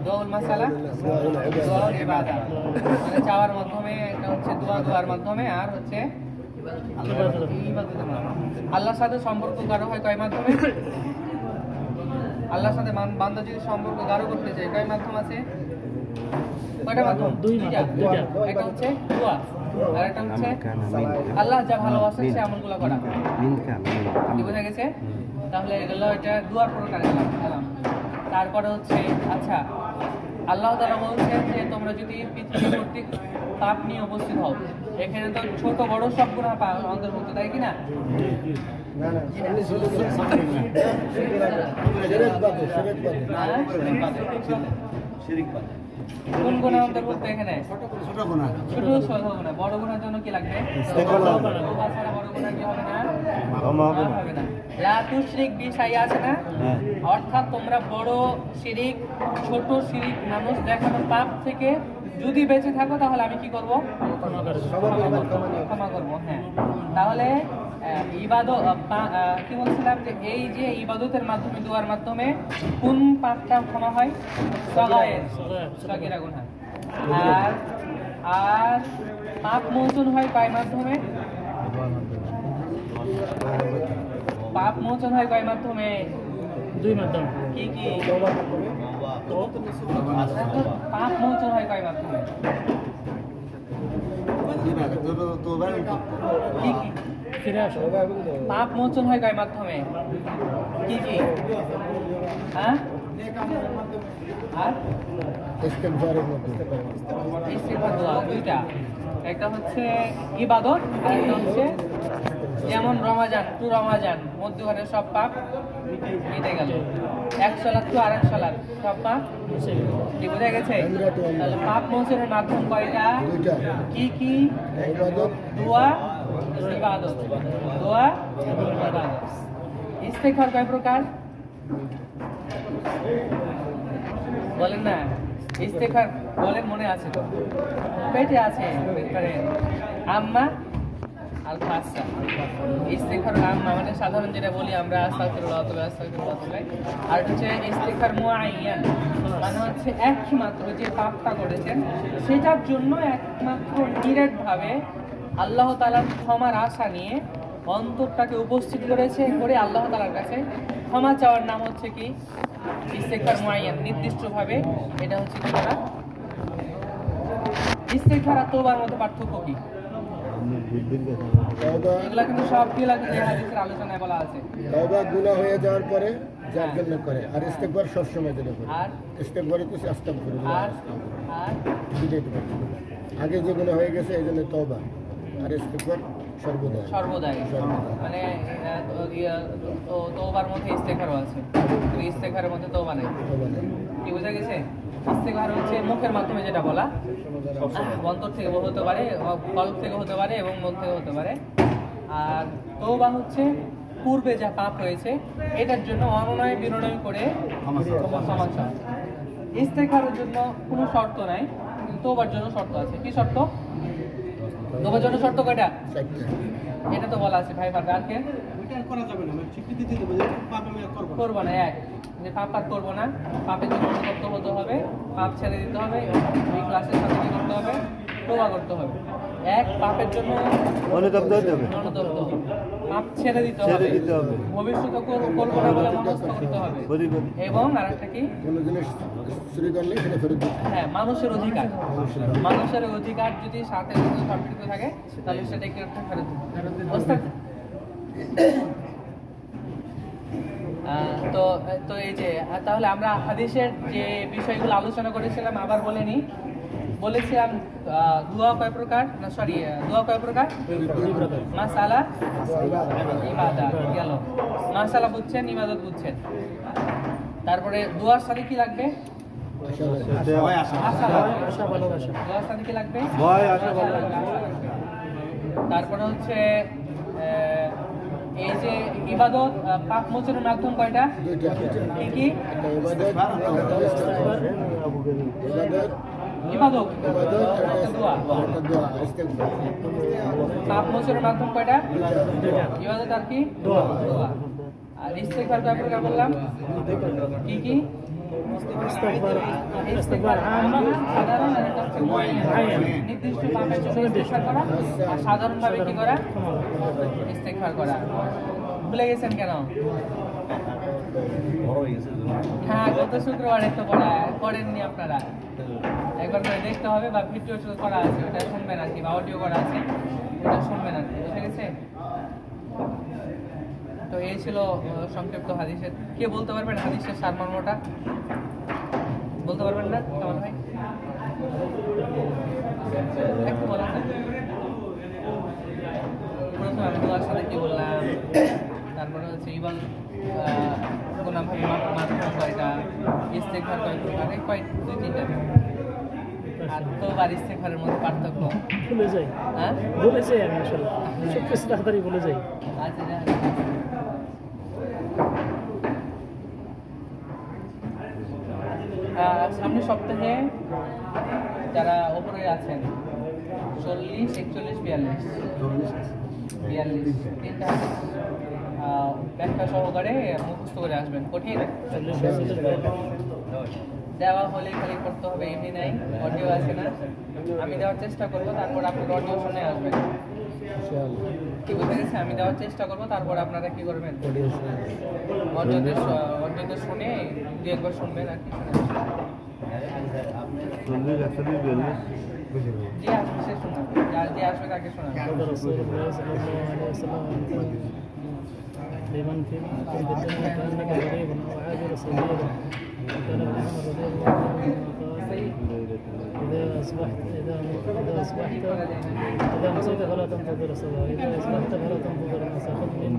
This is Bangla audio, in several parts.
দোয়াউল মাসালা, দোয়াউল ইবাদত, মানে চাওয়ার মাধ্যমে, এটা হচ্ছে দোয়ার মাধ্যমে, আর হচ্ছে ইবাদতের মাধ্যমে। আল্লাহর সাথে সম্পর্ক গাঢ় হয় কয় মাধ্যমে? আল্লাহর সাথে বান্দা যদি সম্পর্ক গাঢ় করতে চায় কয় মাধ্যম আছে? কয়টা মাধ্যম? দুইটা। একটা হচ্ছে দোয়া, আর একটা হচ্ছে আল্লাহ যা ভালোবাসেন সে আমলগুলো করা। কি বোঝা গেছে? তাহলে এগুলো এটা দুয়ার প্রকার গেলাম। তারপরে হচ্ছে আচ্ছা, আল্লাহ তাআলা বলছেন যে তোমরা যদি পৃথিবী কর্তৃক পাপ নিয়ে উপস্থিত হও, এখানে তো ছোট বড় সব গুনাহ অন্তর্ভুক্ত, তাই কি না? কোন গুনাহ অন্তর্ভুক্ত এখানে? ছোট গুনাহ। বড় গুনাহের জন্য কি লাগবে? তওবা ছাড়া বড় গুনাহ কি হবে না? হবে না। লা তুশরিক বি শাইআ আছে না? অর্থাৎ তোমরা বড় শিরিক, ছোট শিরিক, মানুষ দেখানো পাপ থেকে যদি বেঁচে থাকো তাহলে আমি কি করব? ক্ষমা করব। হ্যাঁ, তাহলে ইবাদত কি বলছিলাম যে এই যে ইবাদতের মাধ্যমে, দোয়ার মাধ্যমে কোন পাপটা ক্ষমা হয়? সগীরা গুনাহ। আর পাপ মোচন হয় কয় মাধ্যমে? পাপ মোচন হয় কয় মাধ্যমে? দুই মাধ্যমে। কি কি? পাপ মোচন হয় কয় মাধ্যমে? কি কি? পাপ মোচন হয় কয় মাধ্যমে? কি কি? হ্যাঁ, আর ইস্তিগফার দোয়া দুইটা, একটা হচ্ছে ইবাদত আর একটা হচ্ছে যেমন রমাজান টু রমাজান মধ্যখানে সব পাপ মিটে গেল, এক সালাত টু আরেক সালাত সব পাপ কি বোঝা গেছে? তাহলে পাপ মোচনের মাধ্যম কয়টা? কি কি? দোয়া, ইবাদত। দোয়া, ইবাদত। ইস্তিগফার কয় প্রকার বলেন না? ইস্তিগফার বলেন, মনে আছে তো? পেটে আছে, আম্মা আল খাসা। ইস্তিগফার আম্মা মানে সাধারণ যেটা বলি আমরা, আস্তাগফিরুল্লাহ আস্তাগফিরুল্লাহ, আর হচ্ছে ইস্তিগফার মুআয়্যান মানে হচ্ছে একমাত্র যে পাপটা করেছেন সেটার জন্য একমাত্র ডিরেক্ট ভাবে আল্লাহ তাআলার ক্ষমার আশা নিয়ে অন্তরটাকে উপস্থিত করেছে, করে আল্লাহ তাআলার কাছে ক্ষমা চাওয়ার নাম হচ্ছে কি? ইস্তিগফার মুআয়্যান, নির্দিষ্টভাবে। এটা হচ্ছে কি করা? ইস্তিগফার আর তওবার মধ্যে পার্থক্য কি? এগুলা কিন্তু সবগুলা কিন্তু এই হাদিসের আলোচনায় বলা আছে। তওবা গুনাহ হয়ে যাওয়ার পরে যার জন্য করে, আর ইস্তিগফার সব সময় যেটা করে। আর ইস্তিগফারে তো আস্তাগফিরুল্লাহ, আর আগে যে গুনাহ হয়ে গেছে এই জন্য তওবা, আর ইস্তিগফার সর্বদাই। মানে তওবার মধ্যে ইস্তিগফারও আছে, ইস্তিগফারের মধ্যে তওবা নেই। কি বোঝা গেছে? ইস্তিগফার হচ্ছে মুখের মাধ্যমে যেটা বলা, অন্তর থেকে হতে পারে, কল্প থেকে হতে পারে এবং মুখ থেকে হতে পারে। আর তওবা হচ্ছে পূর্বে যা পাপ হয়েছে এটার জন্য অনুনয় বিনয় করে ক্ষমা চাওয়া। ইস্তিগফারের জন্য কোনো শর্ত নাই, কিন্তু তওবার জন্য শর্ত আছে। কি শর্ত? তওবার জন্য শর্ত কয়টা? এটা তো বলা আছে ভাই। বারকে করবো না, এক যে পাপ আর করবো না, পাপের জন্য অনুতপ্ত হতে হবে, পাপ ছেড়ে দিতে হবে, এই ক্লাসের সাথে কি করতে হবে? তওবা করতে হবে। এক, পাপের জন্য অনুতপ্ত হতে হবে, পাপ ছেড়ে দিতে হবে, ভবিষ্যতে করবো না বলে মনস্থ করতে হবে। এবং আরেকটা কি? হ্যাঁ, মানুষের অধিকার। মানুষের অধিকার যদি সাথে সম্পৃক্ত থাকে তাহলে সেটা কি একটা ফেরত তো এই যে, তাহলে আমরা হাদিসের যে বিষয়গুলো আলোচনা করেছিলাম আবার বলে নিই। বলেছিলাম দোয়া কয় প্রকার, না সরি, দোয়া কয় প্রকার? মাসালা, ইবাদত গেল। মাসালা বুঝছেন, ইবাদত বুঝছেন। তারপরে দোয়ার সাথে কি লাগবে? দোয়ার সাথে কি লাগবে? তারপরে হচ্ছে এই যে ইবাদত, পাপ মোচনের মাধ্যম কয়টা? কি কি? ইবাদত, দোয়া। পাপ মোচনের মাধ্যম কয়টা? ইবাদত আর কি? দোয়া। আর ইস্তিগফার কয় প্রকার বললাম? কি কি? استغفار عام সাধারণ আর একটা হচ্ছে মুআয়্যান। নির্দিষ্ট পাপের জন্য ইস্তেগফার করা আর সাধারণভাবে কি করা? ইস্তেগফার করা। ভুলে গেছেন কেন? হ্যাঁ, গত শুক্রবারে তো করেননি আপনারা। একবার করে দেখতে হবে বা ভিডিও করা আছে, ওটা শুনবেন আর কি, বা অডিও করা আছে, ওটা শুনবেন আর কি। বুঝে গেছে? তো এই ছিল সংক্ষিপ্ত হাদিসের। কে বলতে পারবেন হাদিসের সারমর্মটা? বলতে পারবেন না কেমন ভাই? একটু বলেন না। প্রথমে আমি তোমার সাথে কি বললাম, তারপরে হচ্ছে ইবান গুনাহভাবে মাফ কয়টা, ইস্তেগফার কয় প্রকার, কয় 2-3টা। আর তো আর ইস্তেগফারের মধ্যে পার্থক্য ভুলে যাই, হ্যাঁ ভুলে যাই আমি আসলে সব কিছু তাড়াতাড়ি ভুলে যাই। আচ্ছা সামনের সপ্তাহে যারা ওপরে আছেন 40, 41, 42 তিনটা হাদিস ব্যাখ্যা সহকারে মুখস্থ করে আসবেন। কঠিন দেওয়া হলে খালি করতে হবে, এমনি নাই। অডিও আছে না, আমি দেওয়ার চেষ্টা করবো, তারপর আপনারা অডিও শুনে আসবেন। কি বুঝে গেছে? আমি দেওয়ার চেষ্টা করবো, তারপর আপনারা কি করবেন? অডিওতে শুনে 2-1 শুনবেন আর কি। যে আসবে সে শোনাবে, যে আসবে তাকে শোনাবে। لمن في الدنيا كأنك غريب أو عابر سبيل وكان ابن عمر رضي الله عنه قال إذا أصبحت إذا أمسيت فلا تنتظر الصباح، إذا أصبحت فلا تنتظر المساء، خذ من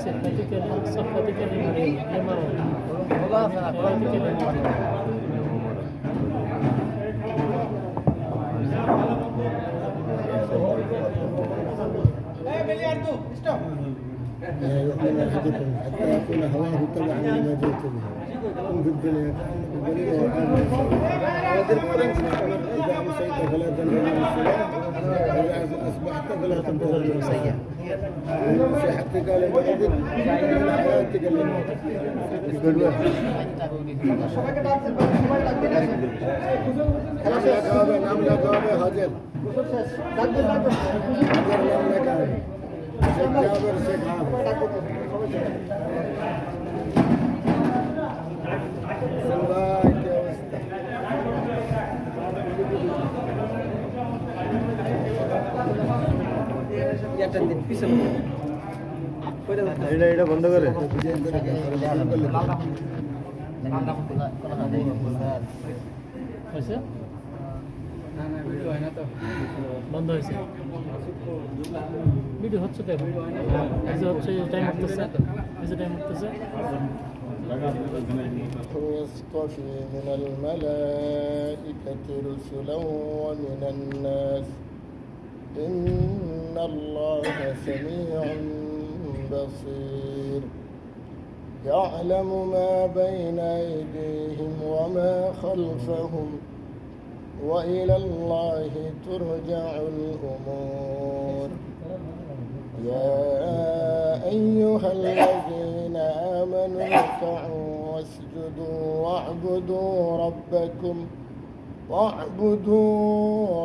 صحتك لمرض. يؤمن أحدكم حتى يكون هواه تبعا لما جئت به. كن في الدنيا كأنك غريب إذا أمسيت فلا تنتظر الصلاة، وإذا أصبحت فلا تنتظر المساء. صحتك لمرضك، من حياتك لموتك. নাম লেখা হবে হাজার নাম লেখা হবে জাবের শেখ এটা বন্ধ করে বন্ধ হয়েছে ভিডিও হচ্ছে তো এই যে হচ্ছে টাইম উঠতেছে এই যে টাইম উঠতেছে يصطفي من الملائكة رسلا ومن الناس إن الله سميع بصير يعلم ما بين أيديهم وما خلفهم وإلى الله ترجع الأمور يا أيها الذين آمنوا اركعوا واسجدوا واعبدوا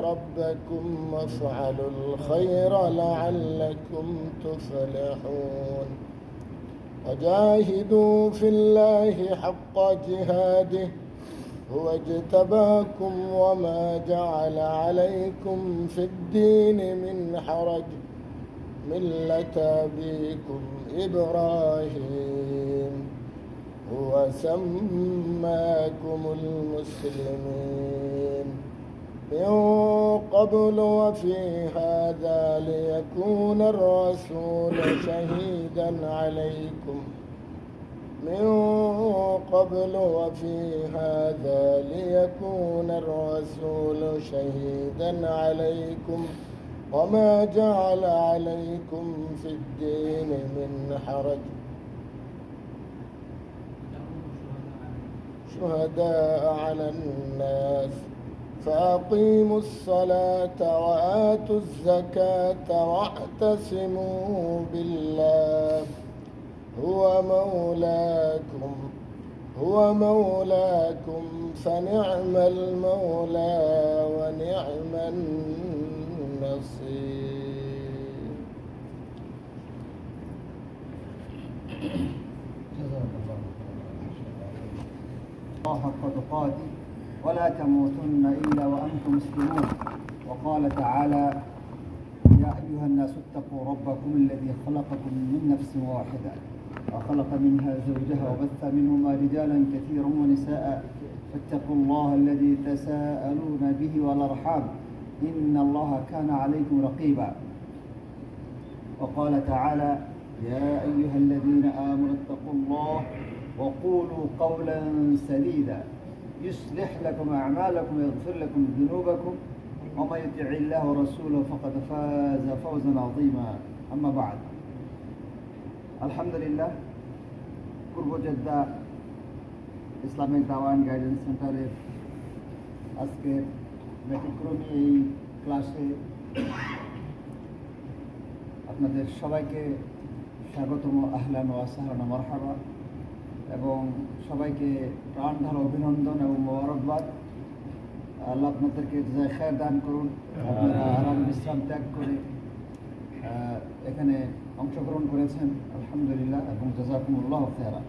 ربكم وافعلوا الخير لعلكم تفلحون وجاهدوا في الله حق جهاده هو اجتباكم وما جعل عليكم في الدين من حرج ملة أبيكم إبراهيم هو سماكم المسلمين من قبل وفي هذا ليكون الرسول شهيدا عليكم من قبل وفي هذا ليكون الرسول شهيدا عليكم وما جعل عليكم في الدين من حرج شهداء على الناس فأقيموا الصلاة وآتوا الزكاة واعتصموا بالله هو هو مولاكم فنعم المولى ونعم النصير. الله حق تقاته ولا تموتن إلا وأنتم مسلمون. وقال تعالى: يا أيها الناس اتقوا ربكم الذي خلقكم من نفس واحدة وخلق منها زوجها وبث منهما رجالا كثيرا ونساء فاتقوا الله الذي تساءلون به والأرحام إن الله كان عليكم رقيبا. وقال تعالى: يا أيها الذين آمنوا اتقوا الله وقولوا قولا سديدا يصلح لكم أعمالكم ويغفر لكم ذنوبكم ومن يطع الله ورسوله فقد فاز فوزا عظيما. أما بعد، আলহামদুলিল্লাহ, পূর্ব জেদ্দা ইসলামিক দাওয়া অ্যান্ড গাইডেন্স সেন্টারের আজকের ব্যতিক্রমী এই ক্লাসে আপনাদের সবাইকে স্বাগতম, আহলান ওয়া সাহলান মারহাবা, এবং সবাইকে প্রাণ ঢালা অভিনন্দন এবং মোবারকবাদ। আল্লাহ আপনাদেরকে জাযায়ে খায়ের দান করুন। আপনারা আরাম বিশ্রাম ত্যাগ করে এখানে অংশগ্রহণ করেছেন, আলহামদুলিল্লাহ, এবং জাযাকুমুল্লাহু খায়রা।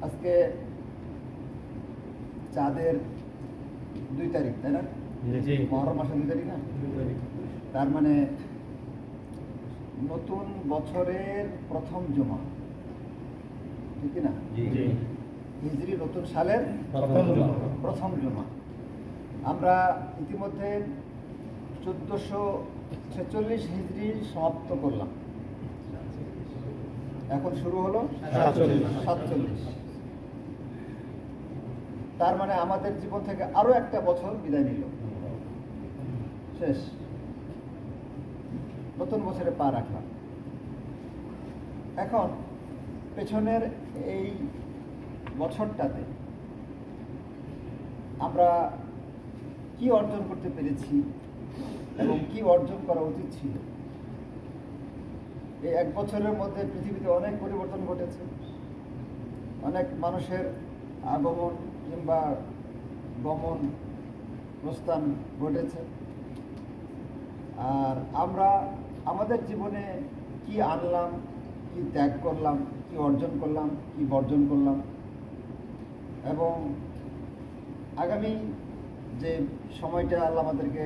আজকে চাঁদের 2 তারিখ, তাই না? মুহররম মাসের 2 তারিখ না? তার মানে নতুন বছরের প্রথম জুমা, ঠিক না? হিজরি নতুন সালের প্রথম জুমা। আমরা ইতিমধ্যে 1446 হিজরি সমাপ্ত করলাম, এখন শুরু হলো 47। তার মানে আমাদের জীবন থেকে আরো একটা বছর বিদায় নিল, শেষ, নতুন বছরে পা রাখলাম। এখন পেছনের এই বছরটাতে আমরা কি অর্জন করতে পেরেছি এবং কি অর্জন করা উচিত ছিল। এই 1 বছরের মধ্যে পৃথিবীতে অনেক পরিবর্তন ঘটেছে, অনেক মানুষের আগমন কিংবা গমন প্রস্থান ঘটেছে। আর আমরা আমাদের জীবনে কি আনলাম, কি ত্যাগ করলাম, কি অর্জন করলাম, কি বর্জন করলাম, এবং আগামী যে সময়টা আল্লাহ আমাদেরকে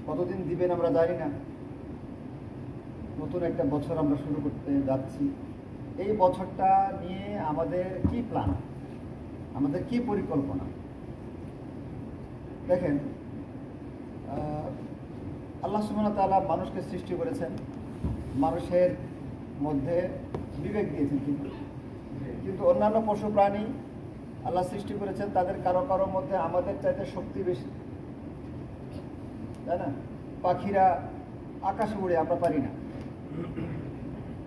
কতদিন দিবেন আমরা জানি না। নতুন একটা বছর আমরা শুরু করতে যাচ্ছি। এই বছরটা নিয়ে আমাদের কি প্ল্যান, আমাদের কি পরিকল্পনা। দেখেন, আল্লাহ সুবহানাহু ওয়া তাআলা মানুষকে সৃষ্টি করেছেন, মানুষের মধ্যে বিবেক দিয়েছেন, কিন্তু অন্যান্য পশু প্রাণী আল্লাহ সৃষ্টি করেছেন, তাদের কারো কারো মধ্যে আমাদের চাইতে শক্তি বেশি, তাই না? পাখিরা আকাশে উড়ে, আমরা পারি না।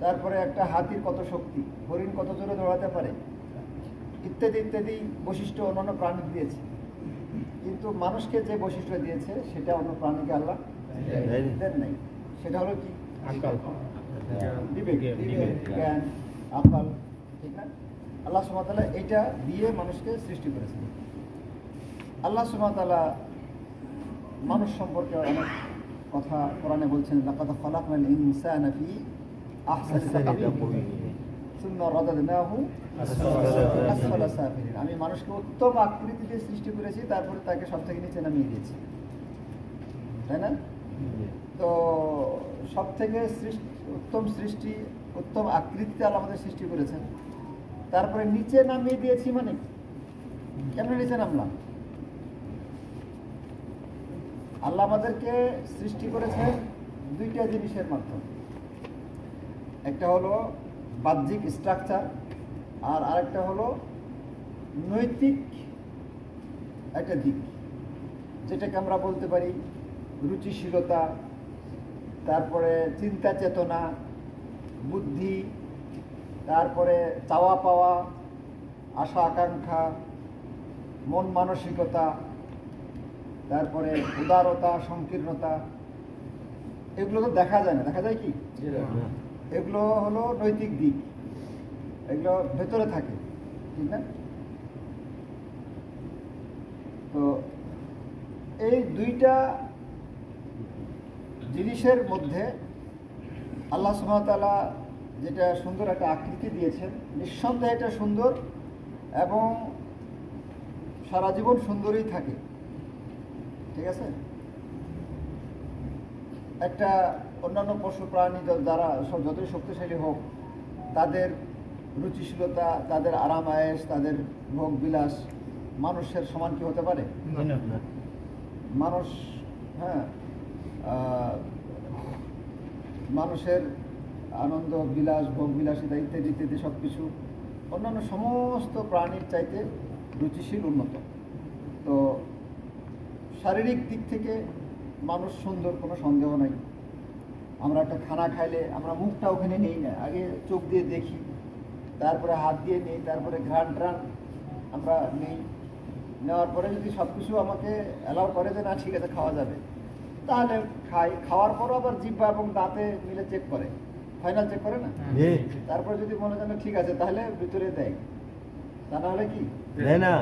তারপরে একটা হাতির কত শক্তি, হরিণ কত জোরে দৌড়াতে পারে, ইত্যাদি ইত্যাদি বৈশিষ্ট্য অন্যান্য প্রাণী দিয়েছে। কিন্তু মানুষকে যে বৈশিষ্ট্য দিয়েছে সেটা অন্য প্রাণীকে আল্লাহ দেন নাই। সেটা হলো কি? বিবেক, জ্ঞান, আকল, ঠিক না? আল্লাহ সুবহানাহু ওয়া তাআলা এটা দিয়ে মানুষকে সৃষ্টি করেছেন। আল্লাহ সুবহানাহু ওয়া তাআলা মানুষ সম্পর্কে অনেক কথা কোরআনে বলছেন, লাকাদ খালাকনাল ইনসানা ফি আহসানি তাকওয়িম সুম্মা রাদাদনাহু আসফালা সাফিলিন। আমি মানুষকে উত্তম আকৃতিতে সৃষ্টি করেছি, তারপরে তাকে সব থেকে নিচে নামিয়ে দিয়েছি, তাই না? তো সব থেকে উত্তম সৃষ্টি, উত্তম আকৃতিতে আল্লাহ আমাদের সৃষ্টি করেছেন, তারপরে নিচে নামিয়ে দিয়েছি। মানে কেন নিচে নামলাম? আল্লাহ আমাদেরকে সৃষ্টি করেছেন 2টা জিনিসের মাধ্যমে। একটা হলো বাহ্যিক স্ট্রাকচার, আর আরেকটা হলো নৈতিক একটা দিক, যেটাকে আমরা বলতে পারি রুচিশীলতা, তারপরে চিন্তা চেতনা, বুদ্ধি, তারপরে চাওয়া পাওয়া, আশা আকাঙ্ক্ষা, মন মানসিকতা, তারপরে উদারতা, সংকীর্ণতা। এগুলো তো দেখা যায় না, দেখা যায় কি? এগুলো হলো নৈতিক দিক। এগুলো ভেতরে থাকে, ঠিক না? তো এই দুইটা জিনিসের মধ্যে আল্লাহ সুবহানাহু ওয়া তাআলা যেটা সুন্দর একটা আকৃতি দিয়েছেন, নিঃসন্দেহে এটা সুন্দর এবং সারা জীবন সুন্দরই থাকে, ঠিক আছে? একটা অন্যান্য পশু প্রাণী যারা যতই শক্তিশালী হোক, তাদের রুচিশীলতা, তাদের আরাম আয়েশ, তাদের ভোগ বিলাস মানুষের সমান কি হতে পারে? মানুষ, হ্যাঁ, মানুষের আনন্দ বিলাস, ভোগ বিলাসিতা ইত্যাদি ইত্যাদি সব কিছু অন্যান্য সমস্ত প্রাণীর চাইতে রুচিশীল, উন্নত। তো শারীরিক দিক থেকে মানুষ সুন্দর, কোনো সন্দেহ নাই। আমরা একটা খানা খাইলে আমরা মুখটা ওখানে নেই না, আগে চোখ দিয়ে দেখি, তারপরে হাত দিয়ে নেই, তারপরে ঘ্রাণ ট্রাণ আমরা নেই। নেওয়ার পরে যদি সব কিছু আমাকে অ্যালাউ করে যে না ঠিক আছে খাওয়া যাবে, তাহলে খাই। খাওয়ার পরও আবার জিহ্বা এবং দাঁতে মিলে চেক করে, ফাইনাল চেক করে না? তারপর যদি মনে হয় ঠিক আছে তাহলে ভিতরে দেয়, তা না হলে কি দেয় না।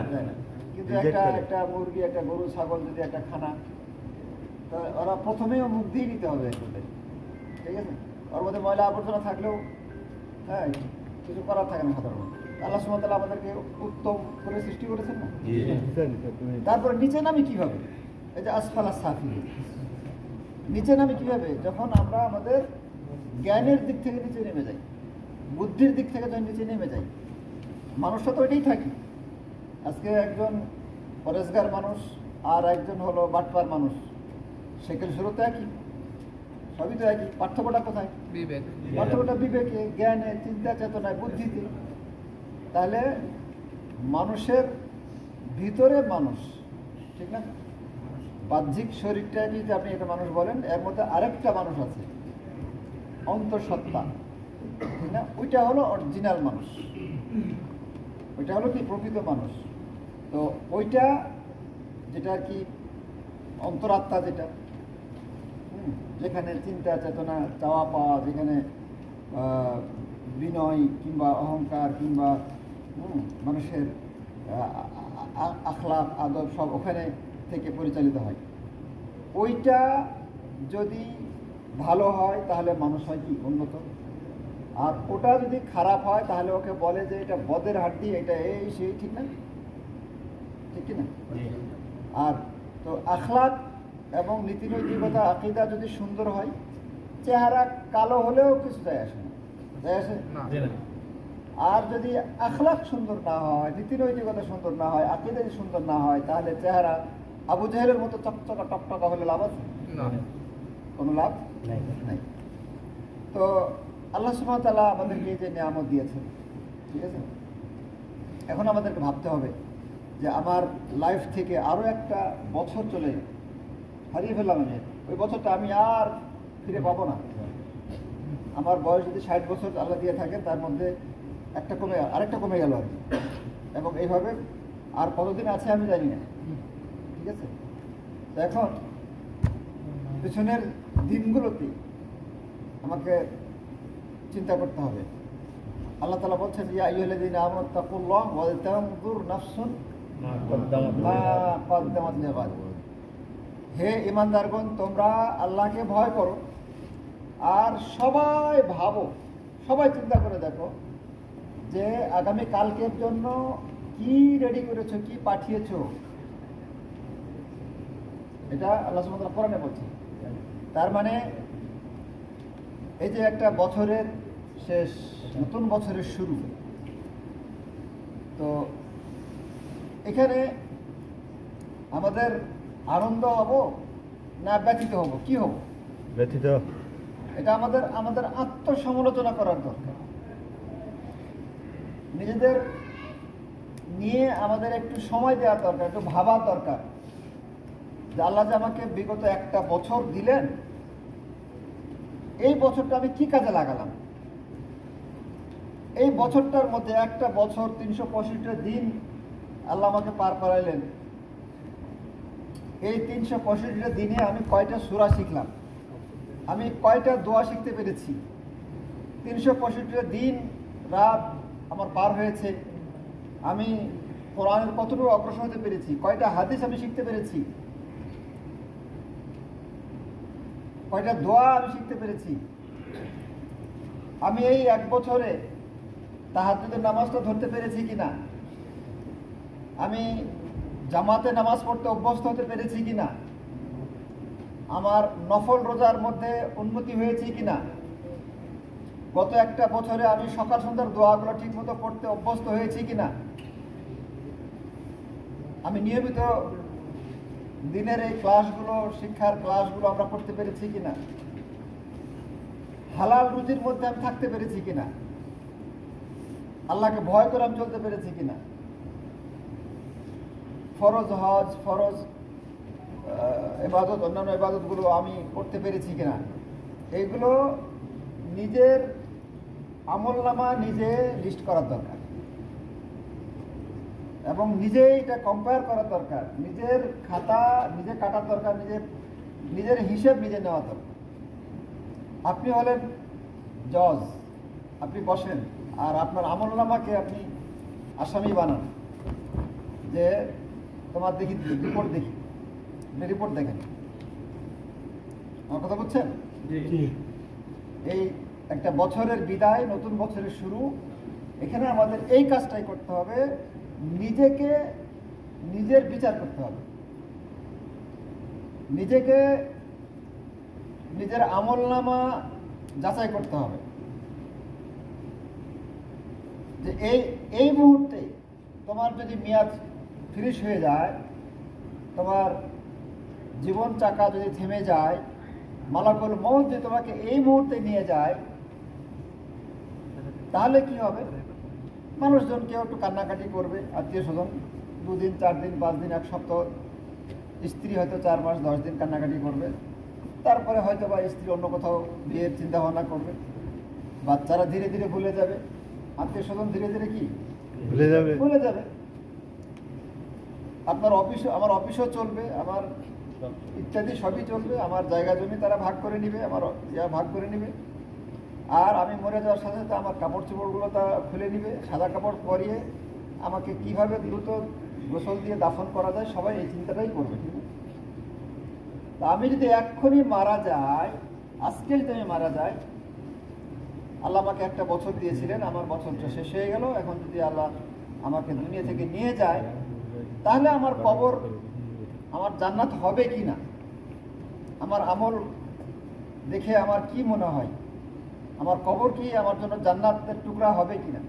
কিন্তু একটা মুরগি, একটা গরু, ছাগল যদি একটা খানা, তা ওরা প্রথমেও মুখ দিয়ে নিতে হবে, ঠিক আছে? ওর মধ্যে ময়লা আবর্জনা থাকলেও হ্যাঁ কিছু করার থাকে না সাধারণত। আল্লাহ সুবহানাহু ওয়া তাআলা আমাদেরকে উত্তম করে সৃষ্টি করেছেন না? তারপরে নিচে নামি কিভাবে? এই যে আসফালাস সাফিলিন, নিচে নামি কিভাবে? যখন আমরা আমাদের জ্ঞানের দিক থেকে নিচে নেমে যাই, বুদ্ধির দিক থেকে যখন নিচে নেমে যাই। মানুষটা তো এটাই থাকি। আজকে একজন পরেশগার মানুষ আর একজন হলো বাটপার মানুষ, সেকেন্ড শুরু তো একই, সবই তো একই। পার্থক্যটা কোথায়? বিবেক। পার্থক্যটা বিবেকে, জ্ঞানে, চিন্তা চেতনায়, বুদ্ধিতে। তাহলে মানুষের ভিতরে মানুষ, ঠিক না? বাহ্যিক শরীরটা যদি আপনি একটা মানুষ বলেন, এর মধ্যে আরেকটা মানুষ আছে, অন্তঃসত্ত্বা, ঠিক না? ওইটা হলো অরিজিনাল মানুষ, ওইটা হলো কি প্রকৃত মানুষ। তো ওইটা যেটা কি অন্তরাত্মা, যেটা যেখানে চিন্তা চেতনা, চাওয়া পাওয়া, যেখানে বিনয় কিংবা অহংকার কিংবা মানুষের আখলাক আদব সব ওখানে থেকে পরিচালিত হয়। ওইটা যদি ভালো হয় তাহলে মানুষ হয় কি উন্নত, আর ওটা যদি খারাপ হয় তাহলে ওকে বলে যে এটা বদের হাড্ডি, এটা এই সেই, ঠিক না? ঠিক কি না? আর তো আখলাক এবং নীতিনৈতিকতা, আকীদা যদি সুন্দর হয়, চেহারা কালো হলেও কিছু যায় আসে না, যায় আসে না। আর যদি আখলাক সুন্দর না হয়, নীতিনৈতিকতা সুন্দর না হয়, আকীদা যদি সুন্দর না হয়, তাহলে চেহারা আবু জাহেলের মতো চকচকা টকটকা হলে লাভ আছে? কোনো লাভ নাই। তো আল্লাহ সুবহানাহু ওয়া তাআলা আমাদেরকে যে নিয়ামত দিয়েছেন, ঠিক আছে, এখন আমাদেরকে ভাবতে হবে যে আমার লাইফ থেকে আরও একটা বছর চলে হারিয়ে ফেললাম, আমি ওই বছরটা আমি আর ফিরে পাবো না। আমার বয়স যদি 60 বছর আল্লাহ দিয়ে থাকে, তার মধ্যে একটা কমে আরেকটা কমে গেল আর কি, এবং এইভাবে আর কতদিন আছে আমি জানি না, ঠিক আছে? তো এখন পিছনের দিনগুলোতে আমাকে চিন্তা করতে হবে। আল্লাহ তাআলা বলছেন, ইয়া আইয়ুহাল্লাযীনা আমানু তাকুল্লাহ ওয়া তানজুর নাফসুন মা কদ্দামাত লিগাদ। হে ঈমানদারগণ, তোমরা আল্লাহকে ভয় করো আর সবাই ভাবো, সবাই চিন্তা করে দেখো যে আগামী কালকের জন্য কি রেডি করেছো, কি পাঠিয়েছো। এটা আল্লাহ সুবহানাহু ওয়া তাআলা কোরআনে বলছে। তার মানে এই যে একটা বছরের শেষ, নতুন বছরের শুরু, তো এখানে আমাদের আনন্দ হব না ব্যথিত হব? কি হব? ব্যথিত। এটা আমাদের আত্মসমালোচনা করার দরকার। নিজেদের নিয়ে আমাদের একটু সময় দেওয়ার দরকার, একটু ভাবার দরকার যে আল্লাহ যে আমাকে বিগত একটা বছর দিলেন, এই বছরটা আমি কি কাজে লাগালাম। এই বছরটার মধ্যে একটা বছর 365 দিন আল্লাহ আমাকে পার করাইলেন। এই 365 দিনে আমি কয়টা সূরা শিখলাম, আমি কয়টা দোয়া শিখতে পেরেছি, 365 দিন রাত আমার পার হয়েছে, আমি কোরআনের কতটুকু অগ্রসর হতে পেরেছি, কয়টা হাদিস আমি শিখতে পেরেছি, কয়টা দোয়া আমি শিখতে পেরেছি, আমি এই 1 বছরে তাহাজ্জুদের নামাজটা ধরতে পেরেছি কিনা, আমি জামাতে নামাজ পড়তে অভ্যস্ত হতে পেরেছি কিনা, আমার নফল রোজার মধ্যে উন্নতি হয়েছে কিনা, গত 1টা বছরে আমি সকাল সন্ধ্যার দোয়াগুলো ঠিকমতো পড়তে অভ্যস্ত হয়েছি কিনা, আমি নিয়মিত দিনের এই ক্লাসগুলো, শিক্ষার ক্লাসগুলো আমরা করতে পেরেছি কিনা, হালাল রুজির মধ্যে আমি থাকতে পেরেছি কিনা, আল্লাহকে ভয় করে আমি চলতে পেরেছি কিনা, ফরজ হজ, ফরজ ইবাদত, অন্যান্য ইবাদতগুলো আমি করতে পেরেছি কিনা, এইগুলো নিজের আমলনামা নিজে লিস্ট করার দরকার এবং নিজেই এটা কম্পেয়ার করার দরকার, নিজের খাতা নিজে কাটার দরকার, নিজের হিসেব নিজে নেওয়া দরকার। আপনি হলেন জজ, আপনি বসেন আর আপনার আমলনামাকে আপনি আসামি বানান যে তোমার দেখি রিপোর্ট, দেখি আপনি রিপোর্ট দেখেন। আমার কথা বুঝছেন? এই একটা বছরের বিদায়, নতুন বছরের শুরু, এখানে আমাদের এই কাজটাই করতে হবে, নিজেকে নিজের বিচার করতে হবে, নিজেকে নিজের আমলনামা যাচাই করতে হবে যে এই মুহূর্তে তোমার যদি মেয়াদ ফিনিশ হয়ে যায়, তোমার জীবন চাকা যদি থেমে যায়, মালাকুল মউত যদি তোমাকে এই মুহূর্তে নিয়ে যায়, তাহলে কি হবে? মানুষজন কেউ একটু কান্নাকাটি করবে, আত্মীয় স্বজন 2 দিন 4 দিন 5 দিন 1 সপ্তাহ, স্ত্রী হয়তো 4 মাস 10 দিন কান্নাকাটি করবে, তারপরে হয়তো বা স্ত্রী অন্য কোথাও বিয়ের চিন্তা ভাবনা করবে, বাচ্চারা ধীরে ধীরে ভুলে যাবে, আত্মীয় স্বজন ধীরে ধীরে কি ভুলে যাবে। আপনার অফিস, আমার অফিসও চলবে, আমার ইত্যাদি সবই চলবে, আমার জায়গা জমি তারা ভাগ করে নিবে, আমার ভাগ করে নিবে, আর আমি মরে যাওয়ার সাথে সাথে আমার কাপড় চোপড়গুলো তারা খুলে নিবে, সাদা কাপড় পরিয়ে আমাকে কিভাবে দ্রুত গোসল দিয়ে দাফন করা যায়, সবাই এই চিন্তাটাই করবে। তা আমি যদি এক্ষুনি মারা যাই, আজকে যদি আমি মারা যাই, আল্লাহ আমাকে 1টা বছর দিয়েছিলেন, আমার বছরটা শেষ হয়ে গেল, এখন যদি আল্লাহ আমাকে দুনিয়া থেকে নিয়ে যায়, তাহলে আমার কবর, আমার জান্নাত হবে কি না, আমার আমল দেখে আমার কি মনে হয়, আমার কবর কি আমার জন্য জান্নাতের টুকরা হবে কিনা,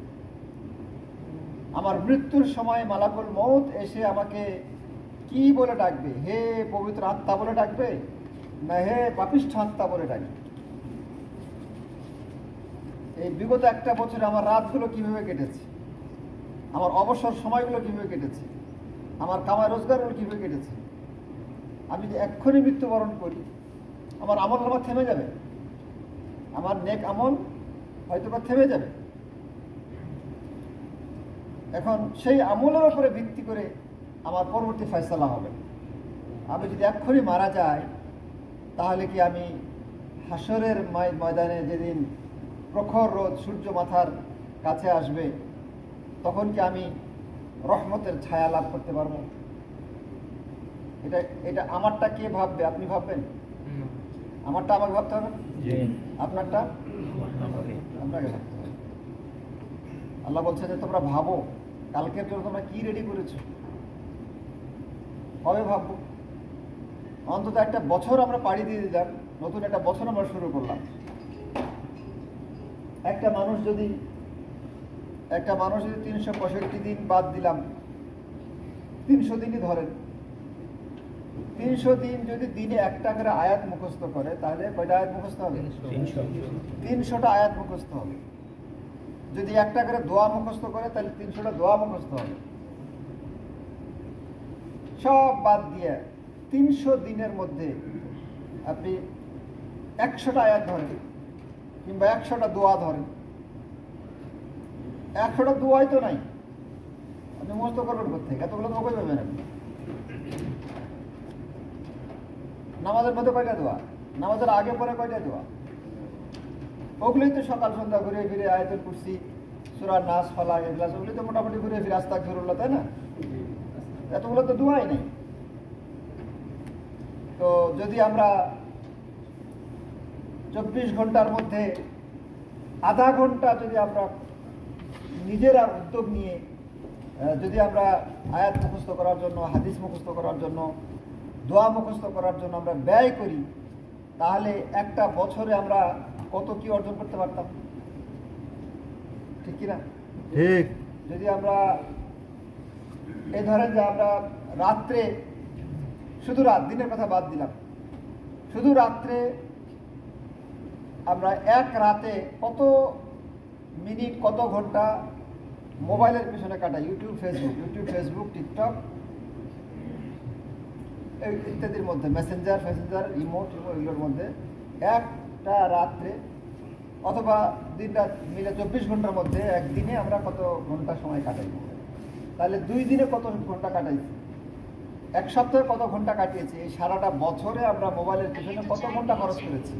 আমার মৃত্যুর সময় মালাকুল মউত এসে আমাকে কি বলে ডাকবে, হে পবিত্র আত্মা বলে ডাকবে না হে পাপিষ্ঠ আত্মা বলে ডাকবে। এই বিগত 1টা বছরে আমার রাতগুলো কিভাবে কেটেছে, আমার অবসর সময়গুলো কিভাবে কেটেছে, আমার কামাই রোজগারগুলো কিভাবে কেটেছে, আমি যদি এক্ষুনি মৃত্যুবরণ করি, আমার আমলনামা থেমে যাবে, আমার নেক আমল হয়তো বা থেমে যাবে। এখন সেই আমলের উপরে ভিত্তি করে আমার পরবর্তী ফয়সালা হবে। আমি যদি এক্ষুনি মারা যাই, তাহলে কি আমি হাসরের ময়দানে যেদিন প্রখর রোদ সূর্য মাথার কাছে আসবে, তখন কি আমি রহমতের ছায়া লাভ করতে পারবো? এটা আমারটা কে ভাববে? আপনি ভাববেন? আমারটা আমাকে ভাবতে হবে, আপনারটা আপনাকে ভাবতে হবে। আল্লাহ বলছে যে তোমরা ভাবো কালকের জন্য তোমরা কি রেডি করেছো, কবে ভাববো? অন্তত 1টা বছর আমরা পাড়ি দিয়ে দিলাম, নতুন একটা বছর আমরা শুরু করলাম। একটা মানুষ যদি 365 দিন বাদ দিলাম, 300 দিনই ধরেন, 300 দিন যদি দিনে 1টা করে আয়াত মুখস্থ করে, তাহলে কয়টা আয়াত মুখস্থ হবে? 300টা আয়াত মুখস্থ হবে। যদি 1টা করে দোয়া মুখস্থ করে, তাহলে 300টা দোয়া মুখস্থ হবে। সব বাদ দিয়ে 300 দিনের মধ্যে আপনি 100টা আয়াত ধরেন কিংবা 100টা দোয়া ধরেন। 100টা দোয়াই তো নাই, আপনি মুখস্থ করবেন কোথেকে? এতগুলো তো কই পাবেন আপনি? নামাজের মধ্যে কয়টা দোয়া, নামাজের আগে পরে কয়টা দোয়া, ওগুলোই তো সকাল সন্ধ্যা ঘুরে ফিরে আয়াতুল কুরসি, সূরা নাস, ফালাক, ইখলাস ওগুলি তো মোটামুটি ঘুরে ফিরে আস্তাগফিরুল্লাহ, তাই না? এতগুলো তো দোয়াই নেই। তো যদি আমরা 24 ঘন্টার মধ্যে আধা ঘন্টা যদি আমরা নিজেরা উদ্যোগ নিয়ে যদি আমরা আয়াত মুখস্থ করার জন্য, হাদিস মুখস্থ করার জন্য, দোয়া মুখস্থ করার জন্য আমরা ব্যয় করি, তাহলে একটা বছরে আমরা কত কি অর্জন করতে পারতাম, ঠিক কিনা? ঠিক। যদি আমরা এই ধরেন যে আমরা রাত্রে, শুধু রাত, দিনের কথা বাদ দিলাম, শুধু রাত্রে আমরা এক রাতে কত মিনিট, কত ঘন্টা মোবাইলের পিছনে কাটাই, ইউটিউব ফেসবুক, টিকটক ইত্যাদির মধ্যে, মেসেঞ্জার, ইমো এগুলোর মধ্যে একটা রাত্রে অথবা দিনটা মিলে 24 ঘন্টার মধ্যে একদিনে আমরা কত ঘন্টা সময় কাটাই? তাহলে 2 দিনে কত ঘন্টা কাটাইছি, এক সপ্তাহে কত ঘন্টা কাটিয়েছি, এই সারাটা বছরে আমরা মোবাইলের পিছনে কত ঘন্টা খরচ করেছি?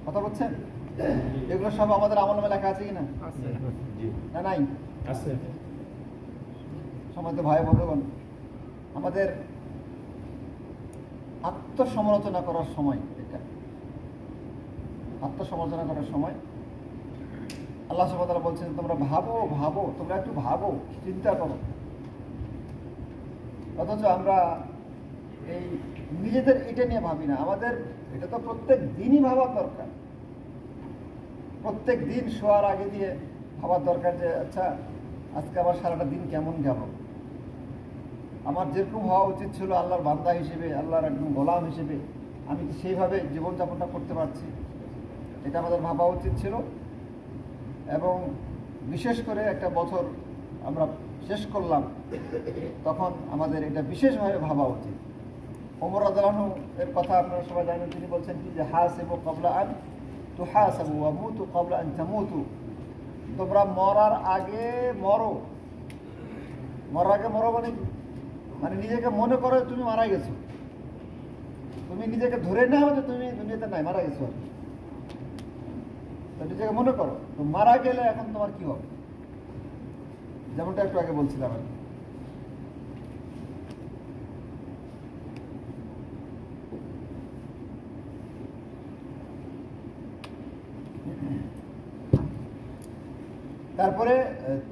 কথা বলছেন? এগুলো সব আমাদের আমলনামায় লেখা আছে কিনা? না নাই? আছে। সমাজ ভাই বন্ধুগণ, আমাদের আত্মসমালোচনা করার সময়, এটা আত্মসমালোচনা করার সময় আল্লাহ সুবহানাহু ওয়া তাআলা বলছেন, তোমরা ভাবো, তোমরা একটু ভাবো, চিন্তা করো। অথচ আমরা এই নিজেদের এটা নিয়ে ভাবি না। আমাদের এটা তো প্রত্যেক দিনই ভাবার দরকার, প্রত্যেক দিন শোয়ার আগে দিয়ে ভাবার দরকার যে আচ্ছা আজকে আবার সারাটা দিন কেমন গেল, আমার যেরকম হওয়া উচিত ছিল আল্লাহর বান্দা হিসেবে, আল্লাহর একদম গোলাম হিসেবে, আমি কি সেইভাবে জীবনযাপনটা করতে পারছি? এটা আমাদের ভাবা উচিত ছিল। এবং বিশেষ করে একটা বছর আমরা শেষ করলাম, তখন আমাদের এটা বিশেষভাবে ভাবা উচিত। ওমর রাদিয়াল্লাহু আনহু এর কথা আপনারা সবাই জানেন, তিনি বলছেন কি যে হাসিবু ক্বাবলা আন তুহাসাবু ওয়া মুতু ক্বাবলা আন তামুতু, তোমরা মরার আগে মরো। মরার আগে মরো মানে কি? মানে নিজেকে মনে করো তুমি মারা গেছো, তুমি নিজেকে ধরে নাও যে তুমি দুনিয়াতে নাই, মারা গেছো। তো নিজেকে মনে করো তো মারা গেলে এখন তোমার কি হবে, যেমনটা একটু আগে বলছিলাম আর কি। তারপরে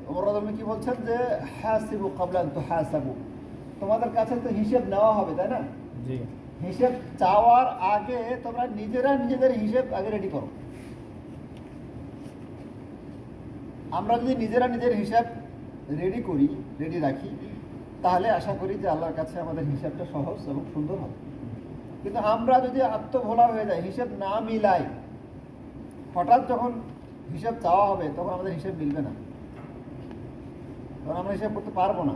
ওমর রাদিয়াল্লাহু আনহু কি বলছেন যে হাসিবু ক্বাবলা আন তুহাসাবু, তোমাদের কাছে তো হিসাব নেওয়া হবে, তাই না? জি। হিসাব চাওয়ার আগে তোমরা নিজেরা নিজেদের হিসাব আগে রেডি করো। আমরা যদি নিজেরা নিজের হিসাব রেডি রাখি, তাহলে আশা করি যে আল্লাহর কাছে আমাদের হিসাবটা সহজ এবং সুন্দর হবে। কিন্তু আমরা যদি আত্মভোলা হয়ে যাই, হিসাব না মিলাই, হঠাৎ যখন হিসাব চাওয়া হবে তখন আমাদের হিসাব মিলবে না, তখন আমরা হিসাব করতে পারবো না,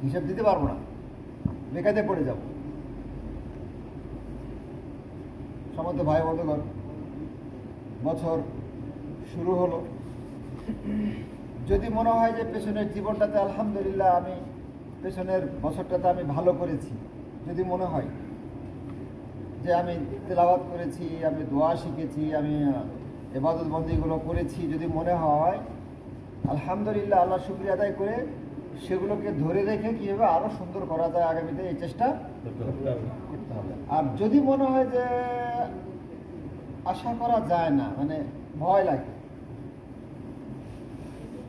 হিসাব দিতে পারবো না, বেকায়দায় পড়ে যাব। সমস্ত ভাই বন্ধুগণ, বছর শুরু হলো, যদি মনে হয় যে পেছনের জীবনটাতে আলহামদুলিল্লাহ আমি পেছনের বছরটাতে আমি ভালো করেছি, যদি মনে হয় যে আমি তেলাওয়াত করেছি, আমি দোয়া শিখেছি, আমি ইবাদত বন্দেগীগুলো করেছি, যদি মনে হয় আলহামদুলিল্লাহ, আল্লাহ শুকরিয়া আদায় করে সেগুলোকে ধরে রেখে কীভাবে আরও সুন্দর করা যায় আগামীতে এই চেষ্টা করতে হবে। আর যদি মনে হয় যে আশা করা যায় না, মানে ভয় লাগে,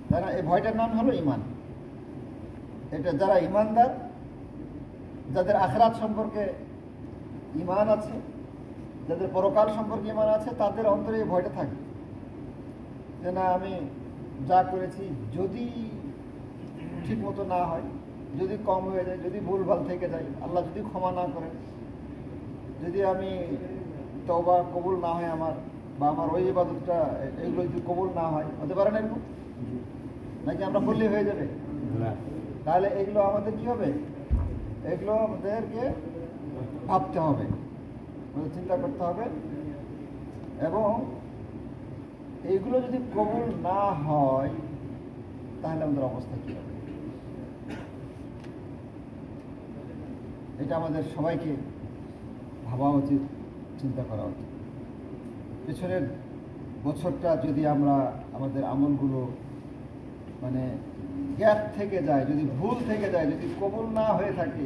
তাই না? এই ভয়টার নাম হলো ঈমান। এটা যারা ঈমানদার, যাদের আখিরাত সম্পর্কে ঈমান আছে, যাদের পরকাল সম্পর্কে ঈমান আছে, তাদের অন্তরে এই ভয়টা থাকে যে না, আমি যা করেছি যদি ঠিক মতো না হয়, যদি কম হয়ে যায়, যদি ভুলভাল থেকে যায়, আল্লাহ যদি ক্ষমা না করেন, যদি আমি তওবা কবুল না হয় আমার, বা আমার ওই ইবাদতটা এগুলো যদি কবুল না হয়, হতে পারে না এরকম? নাকি আমরা বললেই হয়ে যাবে? তাহলে এগুলো আমাদের কি হবে? এগুলো আমাদেরকে ভাবতে হবে, চিন্তা করতে হবে, এবং এইগুলো যদি কবুল না হয় তাহলে আমাদের অবস্থা কী হবে? এটা আমাদের সবাইকে ভাবা উচিত, চিন্তা করা উচিত। পেছনের বছরটা যদি আমরা আমাদের আমলগুলো মানে গ্যাপ থেকে যায়, যদি ভুল থেকে যায়, যদি কবুল না হয়ে থাকে,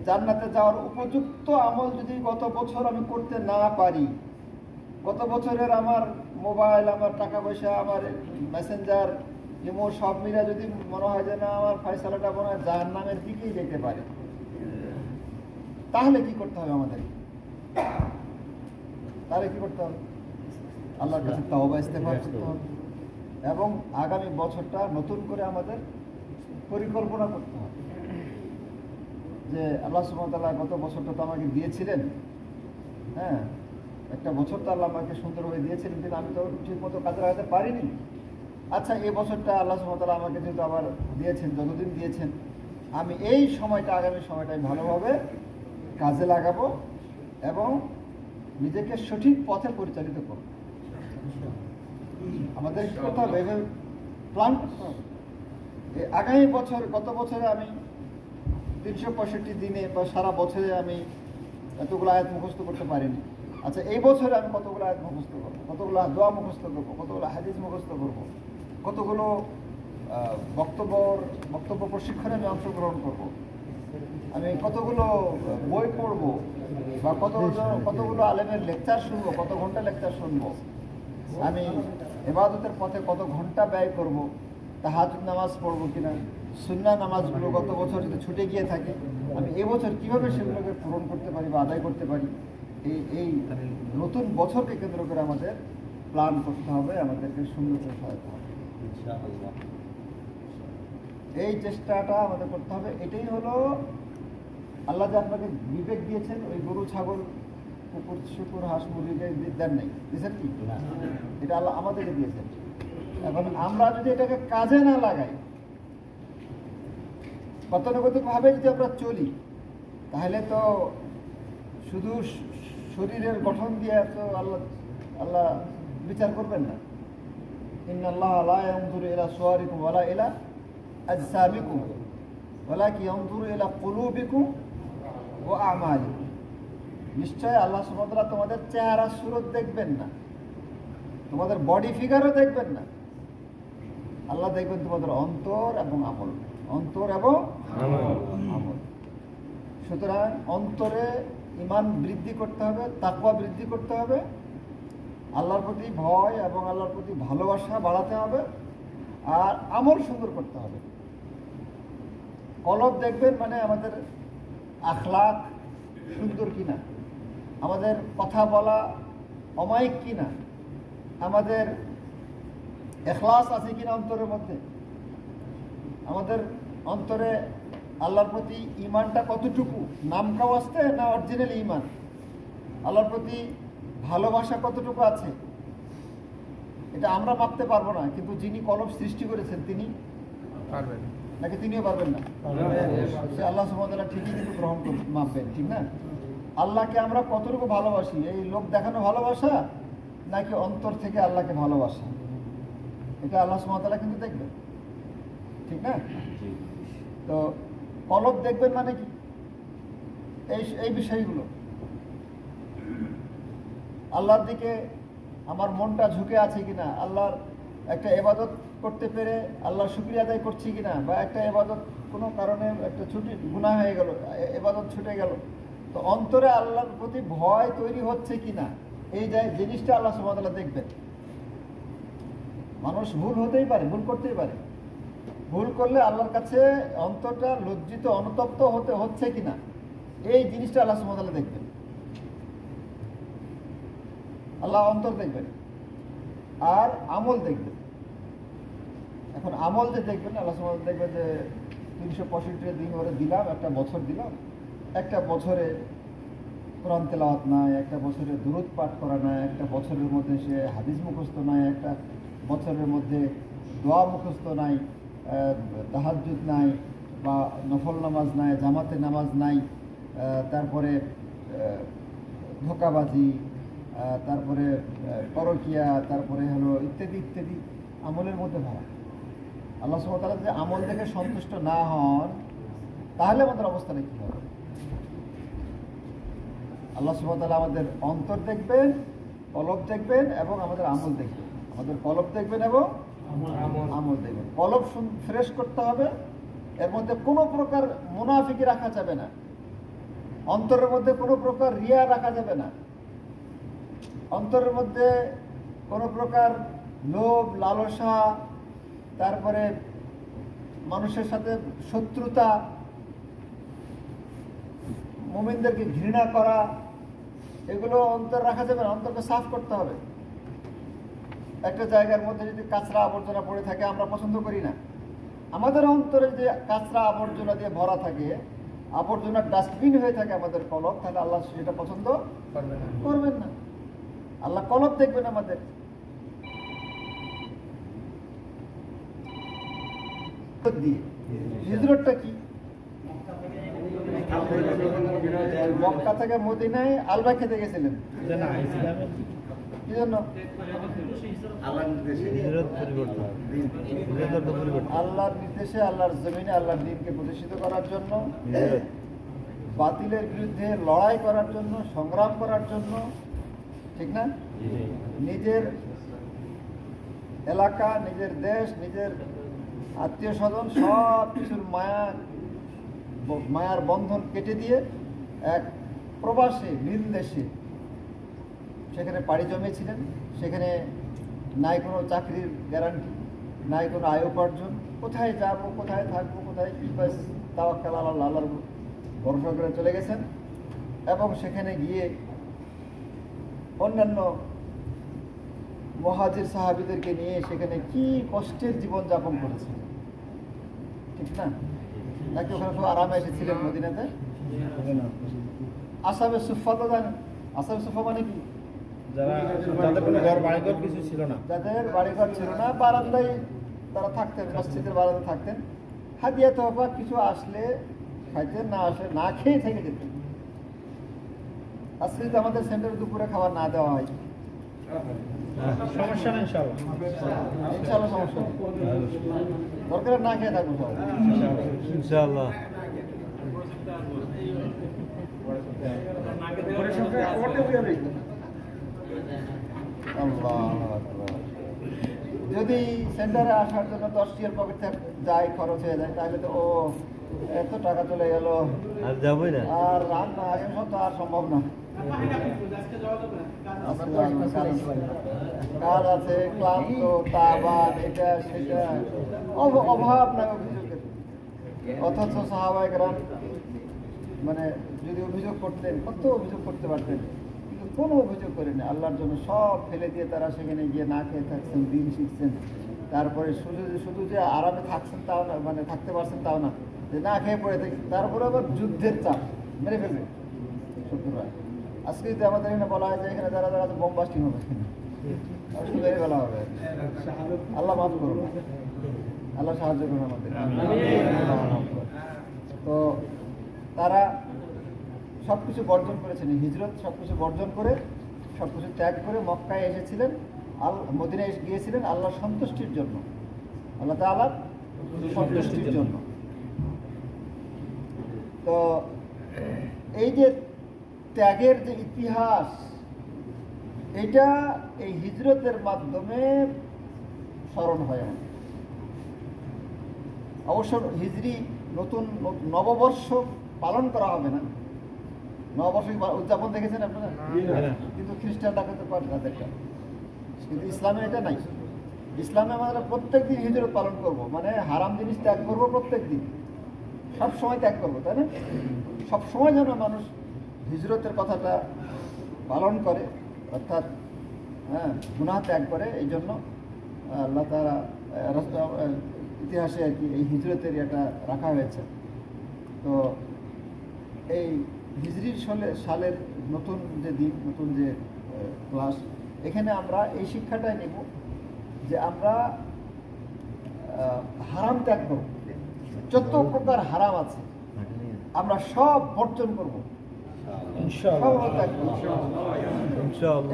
জান্নাতে যাওয়ার উপযুক্ত আমল যদি গত বছর আমি করতে না পারি, গত বছরের আমার মোবাইল, আমার টাকা পয়সা, আমার মেসেঞ্জার, ইমো সব মিলে যদি মনে হয় যে না আমার ফয়সালাটা মনে হয় জাহান্নামের দিকেই যেতে পারে, তাহলে কি করতে হবে আমাদের? তাহলে কি করতে হবে? আল্লাহর কাছে তাওবা ইস্তেগফার করতে হবে এবং আগামী বছরটা নতুন করে আমাদের পরিকল্পনা করতে হবে যে আল্লাহ সুবহানাহু ওয়া তাআলা গত বছরটা তো আমাকে দিয়েছিলেন, হ্যাঁ, একটা বছর তো আল্লাহ আমাকে সুন্দরভাবে দিয়েছিলেন, কিন্তু আমি তো ঠিক মতো কাজে লাগাতে পারিনি। আচ্ছা, এই বছরটা আল্লাহ সুবহানাহু ওয়া তাআলা আমাকে যেহেতু আবার দিয়েছেন, যতদিন দিয়েছেন, আমি এই সময়টা, আগামী সময়টা আমি ভালোভাবে কাজে লাগাবো এবং নিজেকে সঠিক পথে পরিচালিত করব। আমাদের কি করতে হবে? এভাবে প্ল্যান করতে হবে। আগামী বছর, গত বছরে আমি 365 দিনে বা সারা বছরে আমি এতগুলো আয়াত মুখস্থ করতে পারিনি। আচ্ছা, এই বছরে আমি কতগুলো আয়াত মুখস্থ করবো, কতগুলো দোয়া মুখস্থ করবো, কতগুলো হাদিস মুখস্থ করবো, কতগুলো বক্তব্য প্রশিক্ষণে আমি অংশগ্রহণ করব, আমি কতগুলো বই পড়বো বা কতগুলো আলেমের লেকচার শুনবো, কত ঘন্টা লেকচার শুনবো, আমি ইবাদতের পথে কত ঘন্টা ব্যয় করব, তাহাজ্জুদ নামাজ পড়বো কিনা, সুন্নাহ নামাজগুলো গত বছর যদি ছুটে গিয়ে থাকে আমি এবছর কিভাবে সেগুলোকে পূরণ করতে পারি বা আদায় করতে পারি, এই নতুন বছরকে কেন্দ্র করে আমাদের প্ল্যান করতে হবে, আমাদেরকে সুন্দর করে সাজাতে হবে। এই চেষ্টাটা আমাদের করতে হবে। এটাই হলো আল্লাহ যে আপনাকে বিবেক দিয়েছেন, ওই গরু, ছাগল, কুকুর, শুকুর, হাঁস, মুরগিকে দেন নাই, দিয়েছেন কি? এটা আল্লাহ আমাদেরকে দিয়েছেন। এখন আমরা যদি এটাকে কাজে না লাগাই, গতানুগতিকভাবে যদি আমরা চলি, তাহলে তো শুধু শরীরের গঠন দিয়ে তো আল্লাহ বিচার করবেন না। ইন্নাল্লাহ লা ইয়ানজুরু ইলা সুওয়ারিকুম ওয়ালা ইলা আজসামিকুম ওয়ালাকিন ইয়ানজুরু ইলা কুলুবিকুম ওয়া আমালিকুম। নিশ্চয় আল্লাহ সুবহানাহু ওয়া তাআলা তোমাদের চেহারা সুরত দেখবেন না, তোমাদের বডি ফিগারও দেখবেন না, আল্লাহ দেখবেন তোমাদের অন্তর এবং আমল, অন্তর এবং আমল। সুতরাং অন্তরে ঈমান বৃদ্ধি করতে হবে, তাকওয়া বৃদ্ধি করতে হবে, আল্লাহর প্রতি ভয় এবং আল্লাহর প্রতি ভালোবাসা বাড়াতে হবে, আর আমল সুন্দর করতে হবে। কলব দেখবেন মানে আমাদের আখলাক সুন্দর কিনা, আমাদের কথা বলা অমায়িক কিনা, আমাদের ইখলাস আছে কিনা অন্তরের মধ্যে, আমাদের অন্তরে আল্লাহর প্রতি ঈমানটা কতটুকু, নামকা ওয়াস্তে না অরিজিনাল ঈমান, আল্লাহর প্রতি ভালোবাসা কতটুকু আছে, এটা আমরা মাপতে পারবো না, কিন্তু যিনি কলব সৃষ্টি করেছেন তিনি পারবেন, নাকি তিনিও পারবেন না? সে আল্লাহ সুবহানাহু ওয়া তাআলা ঠিকই কিন্তু গ্রহণ করে মাপবেন, ঠিক না? আল্লাহকে আমরা কতটুকু ভালোবাসি, এই লোক দেখানো ভালোবাসা নাকি অন্তর থেকে আল্লাহকে ভালোবাসা, এটা আল্লাহ সুবহানাহু ওয়া তাআলা কিন্তু দেখবেন, ঠিক না? তো কলব দেখবেন মানে কি, এই বিষয়গুলো। আল্লাহর দিকে আমার মনটা ঝুঁকে আছে কিনা, আল্লাহর একটা ইবাদত করতে পেরে আল্লাহর শুকরিয়া আদায় করছি কিনা, বা একটা ইবাদত কোনো কারণে একটা গুনাহ হয়ে গেল, ইবাদত ছুটে গেল, তো অন্তরে আল্লাহর প্রতি ভয় তৈরি হচ্ছে কিনা, এই জিনিসটা আল্লাহ সুবহানাহু ওয়া তাআলা দেখবেন। মানুষ ভুল হতেই পারে, ভুল করতেই পারে, ভুল করলে আল্লাহর কাছে অন্তরটা লজ্জিত, অনুতপ্ত হচ্ছে কিনা, এই জিনিসটা আল্লাহ সুবহানাহু ওয়া তাআলা দেখবেন। আল্লাহ অন্তর দেখবেন আর আমল দেখবেন। এখন আমল যে দেখবেন, আল্লাহ সুবহানাহু ওয়া তাআলা দেখবেন যে 365 দিন ওরে দিলাম, একটা বছর দিলাম, একটা বছরে কোরআন তেলাওয়াত নাই, একটা বছরে দুরূদ পাঠ করা নাই, একটা বছরের মধ্যে সে হাদিস মুখস্থ নাই, একটা বছরের মধ্যে দোয়া মুখস্থ নাই, তাহাজ্জুদ নাই, বা নফল নামাজ নাই, জামাতে নামাজ নাই, তারপরে ধোঁকাবাজি, তারপরে পরকিয়া, তারপরে হলো ইত্যাদি ইত্যাদি আমলের মধ্যে ভরা। আল্লাহ সুবহানাহু ওয়া তাআলা যদি আমল দেখে সন্তুষ্ট না হন, তাহলে আমাদের অবস্থাটা কী হবে? আল্লাহ সুবহানাহু ওয়া তাআলা আমাদের অন্তর দেখবেন, কলব দেখবেন এবং আমাদের আমল দেখবেন। আমাদের কলব দেখবেন এবং আমল দেখবেন। কলব ফ্রেশ করতে হবে, এর মধ্যে কোনো প্রকার মুনাফিকি রাখা যাবে না, অন্তরের মধ্যে কোনো প্রকার রিয়া রাখা যাবে না, অন্তরের মধ্যে কোনো প্রকার লোভ লালসা, তারপরে মানুষের সাথে শত্রুতা, মুমিনদেরকে ঘৃণা করা, এগুলো অন্তর রাখা যাবে না, অন্তরকে সাফ করতে হবে। একটা জায়গার মধ্যে যদি কাঁচরা আবর্জনা পড়ে থাকে আমরা পছন্দ করি না। আমাদের অন্তরে যদি কাঁচরা আবর্জনা দিয়ে ভরা থাকে, আবর্জনার ডাস্টবিন হয়ে থাকে আমাদের কলব, তাহলে আল্লাহ সেটা পছন্দ করবেন না। আল্লাহ কলব দেখবেন আমাদের। দিয়ে হিজরতটা কি? মক্কা থেকে মদিনায় আলবা খেতে গেছিলেন, কি জন্য? আল্লাহর নির্দেশে আল্লাহর জমিনে আল্লাহর দ্বীনকে প্রতিষ্ঠিত করার জন্য, বাতিলের বিরুদ্ধে লড়াই করার জন্য, সংগ্রাম করার জন্য, ঠিক না? নিজের এলাকা, নিজের দেশ, নিজের আত্মীয় স্বজন সব কিছুর মায়ার বন্ধন কেটে দিয়ে এক প্রবাসে ভিন দেশে সেখানে পাড়ি জমিয়েছিলেন। সেখানে নাই কোনো চাকরির গ্যারান্টি, নাই কোনো আয় উপার্জন, কোথায় যাবো, কোথায় থাকবো, কোথায় কি, বাস তাওয়াক্কাল আল্লাহ, আল্লাহর ভরসা করে চলে গেছেন। এবং সেখানে গিয়ে অন্যান্য মুহাজির সাহাবীদেরকে নিয়ে সেখানে কি কষ্টের জীবন যাপন করেছে, ঠিক না? নাকি ওখানে খুব আরামে এসেছিলেন মদিনাতে? আসাবে সুফা তো জানেন, আসাবে সুফা মানে কি? যাদের কোনো ঘর বাড়িঘর কিছু ছিল না, যাদের বাড়িঘর ছিল না, বারান্দায় তারা থাকতেন, মসজিদের বারান্দায় থাকতেন। হাদিয়া তোফা কিছু আসলে খাইতেন, না আসলে না খেয়ে থেকে যেতেন। আজকে যদি আমাদের সেন্টারে দুপুরে খাবার না দেওয়া হয়, সমস্যা নেই ইনশাআল্লাহ। ইনশাআল্লাহ সমস্যা নেই, দরকার না খেয়ে থাকবো সব ইনশাআল্লাহ। যদি সেন্টারে আসার জন্য 10 টিয়ার পকেট থেকে যায়, খরচ হয়ে যায়, তাহলে তো ও এত টাকা চলে গেল, আর যাবই না, আর রান্না আগে সব তো আর সম্ভব না। কাজ আছে, ক্লান্ত, তাবান, এটা সেটা, অভাব না অভিযোগের। অথচ সাহাবায়ে কেরাম মানে যদি অভিযোগ করতেন, কত অভিযোগ করতে পারতেন, কিন্তু কোনো অভিযোগ করেনি। আল্লাহর জন্য সব ফেলে দিয়ে তারা সেখানে গিয়ে না খেয়ে থাকছেন, দিন শিখছেন। তারপরে শুধু যে আরামে থাকছেন তাও না, মানে থাকতে পারছেন তাও না, যে না খেয়ে পড়ে থাকি। তারপরে আবার যুদ্ধের চাপ, মেরে ফেলবে শত্রুরা। আজকে যদি আমাদের এখানে বলা হয় যে এখানে যারা যারা বোম বাস্টিং হবে, মেরে ফেলা হবে। আল্লাহ মাফ করুন, আল্লাহ সাহায্য করুন আমাদের। তো তারা সব কিছু বর্জন করেছেন, হিজরত সব কিছু বর্জন করে, সব কিছু ত্যাগ করে মক্কায় এসেছিলেন, মদিনায় গিয়েছিলেন আল্লাহর সন্তুষ্টির জন্য, আল্লাহ তাআলার সন্তুষ্টির জন্য। তো এই যে ত্যাগের যে ইতিহাস, এটা এই হিজরতের মাধ্যমে স্মরণ হয়। অবশ্য হিজরি নতুন নববর্ষ পালন করা হবে না, নববর্ষ উদযাপন দেখেছেন আপনারা, কিন্তু খ্রিস্টানরা করতে পারে তাদেরটা, কিন্তু ইসলামে এটা নাই। ইসলামে আমরা প্রত্যেক দিন হিজরত পালন করব, মানে হারাম জিনিস ত্যাগ করবো প্রত্যেক দিন, সব সময় ত্যাগ করবো, তাই না? সব সময় যেন মানুষ হিজরতের কথাটা পালন করে, অর্থাৎ গুনাহ ত্যাগ করে। এই জন্য আল্লাহ তাআলা ইতিহাসে আর কি এই হিজরতের এটা রাখা হয়েছে। তো এই হিজরির সালের নতুন যে দিন, নতুন যে ক্লাস, এখানে আমরা এই শিক্ষাটাই নেব যে আমরা হারাম ত্যাগ করব, যত প্রকার হারাম আছে আমরা সব বর্জন করব,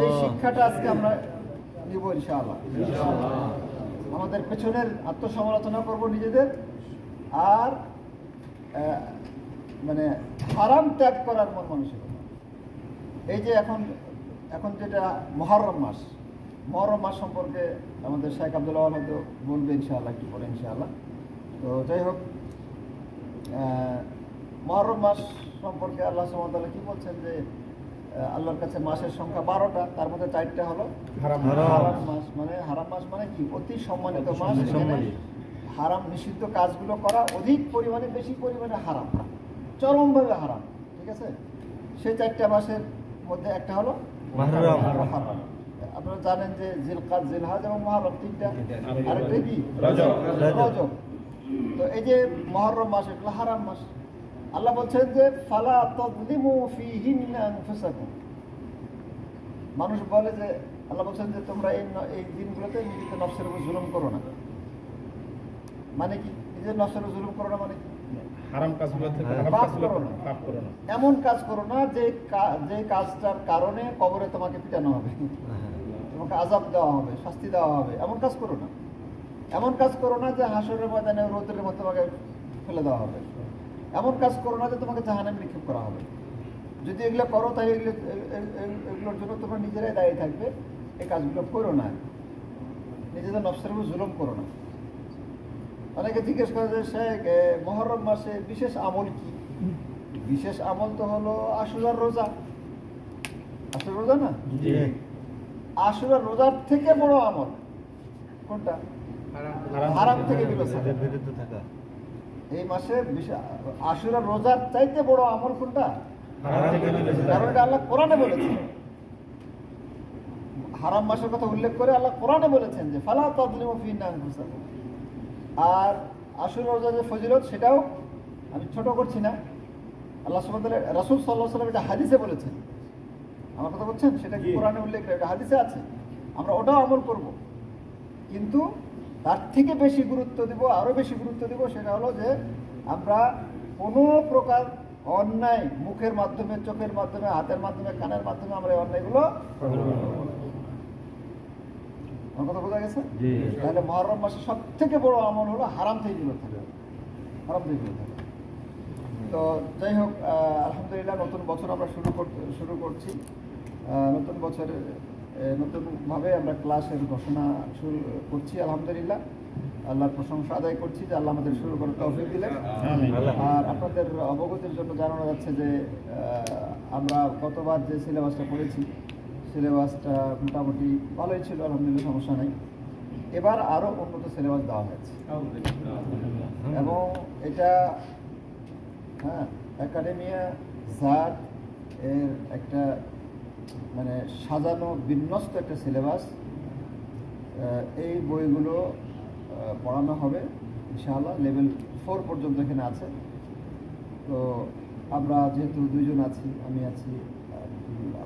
এই শিক্ষাটা আজকে আমরা নিব ইনশাআল্লাহ। আমাদের পেছনের আত্মসমালোচনা করব নিজেদের, আর মানে হারাম ত্যাগ করার মন মানসিকতা। এই যে এখন যেটা মুহররম মাস, মহরম মাস সম্পর্কে আমাদের শেখ আব্দুল ওয়াহাব হয়তো বলবে ইনশাআল্লাহ, একটু পরে ইনশাআল্লাহ। তো যাই হোক, মহরম মাস সম্পর্কে আল্লাহ সুবহানাহু ওয়া তাআলা কি বলছেন যে আল্লাহর কাছে মাসের সংখ্যা 12টা, তার মধ্যে 4টা হলো হারাম মাস। মানে হারাম মাস মানে কি? অতি সম্মানিত মাস। এখানে হারাম নিষিদ্ধ কাজগুলো করা অধিক পরিমাণে, বেশি পরিমাণে হারাম, চরমভাবে হারাম। ঠিক আছে, সেই 4টা মাসের মধ্যে একটা হলো মুহররম। আপনারা জানেন যে জিলকাদ, জিলহজ এবং মুহররম 3টা, আরেকটা কি? রজব। তো এই যে মুহররম মাস, এগুলো হারাম মাস। আল্লাহ বলছেন যে ফালা তাযলিমু ফীহিন্না আনফুসাকুম। মানুষ বলে যে, আল্লাহ বলছেন যে তোমরা এই দিনগুলোতে নিজেদের নফসের উপর জুলুম করো না। মানে কি? নিজের নফসের উপর জুলুম করো না মানে কি? হারাম কাজগুলো থেকে পাপ করো না, পাপ করো না। এমন কাজ করো না যে কাজটার কারণে কবরে তোমাকে পিটানো হবে, তোমাকে আযাব দেওয়া হবে, শাস্তি দেওয়া হবে। এমন কাজ করো না। এমন কাজ করো না যে হাসরের ময়দানে রৌদ্রের মধ্যে তোমাকে ফেলে দেওয়া হবে। এমন কাজ করো না যে তোমাকে জাহান্নামে নিক্ষেপ করা হবে। যদি এগুলো করো তাহলে এগুলোর জন্য তোমরা নিজেরাই দায়ী থাকবে। এই কাজগুলো করো না, নিজেদের নফসের উপর জুলুম করো না। অনেকে জিজ্ঞেস করে যে শেখ, মুহররম মাসে বিশেষ আমল কি? বিশেষ আমল তো হলো আশুরার রোজা। আশুরার রোজা না? আশুরার রোজার থেকে বড় আমল কোনটা? হারাম থেকে বিরত থাকা। এই মাসে আশুরার রোজার চাইতে বড় আমল কোনটা? কারণ এটা আল্লাহ কোরআনে বলেছেন। হারাম মাসের কথা উল্লেখ করে আল্লাহ কোরআনে বলেছেন যে ফালা তাযলিমু ফীহিন্না আনফুসাকুম। আর আশুরা রোজার যে ফজিলত, সেটাও আমি ছোট করছি না। আল্লাহ সুবহানাহু ওয়া তাআলা, রাসূল সাল্লাল্লাহু আলাইহি ওয়াসাল্লাম এটা হাদিসে বলেছেন। আমার কথা বলছেন, সেটা কি কোরআনে উল্লেখ করে? এটা হাদিসে আছে। আমরা ওটাও আমল করব, কিন্তু তার থেকে বেশি গুরুত্ব দিব, আরো বেশি গুরুত্ব দিব। সেটা হলো যে আমরা কোনো প্রকার অন্যায় মুখের মাধ্যমে, চোখের মাধ্যমে, হাতের মাধ্যমে, কানের মাধ্যমে আমরা এই অন্যায়গুলো, আমার কথা বোঝা গেছে? তাহলে মুহররম মাসে সব থেকে বড় আমল হলো হারাম থেকে বিরত থাকা, হারাম থেকে বিরত থাকা। তো যাই হোক, আলহামদুলিল্লাহ নতুন বছর আমরা শুরু করছি। নতুন বছরে নতুনভাবে আমরা ক্লাসের ঘোষণা শুরু করছি। আলহামদুলিল্লাহ আল্লাহর প্রশংসা আদায় করছি যে আল্লাহ আমাদের শুরু করার তৌফিক দিলেন। আর আপনাদের অবগতির জন্য জানানো যাচ্ছে যে আমরা গতবার যে সিলেবাসটা পড়েছি, সিলেবাসটা মোটামুটি ভালোই ছিল, আলহামদুলিল্লাহ, সমস্যা নেই। এবার আরও উন্নত সিলেবাস দেওয়া হয়েছে এবং এটা একাডেমিয়া জাদ এর একটা মানে সাজানো বিন্যস্ত একটা সিলেবাস। এই বইগুলো পড়ানো হবে ইনশাআল্লাহ। লেভেল 4 পর্যন্ত এখানে আছে। তো আমরা যেহেতু 2 জন আছি, আমি আছি,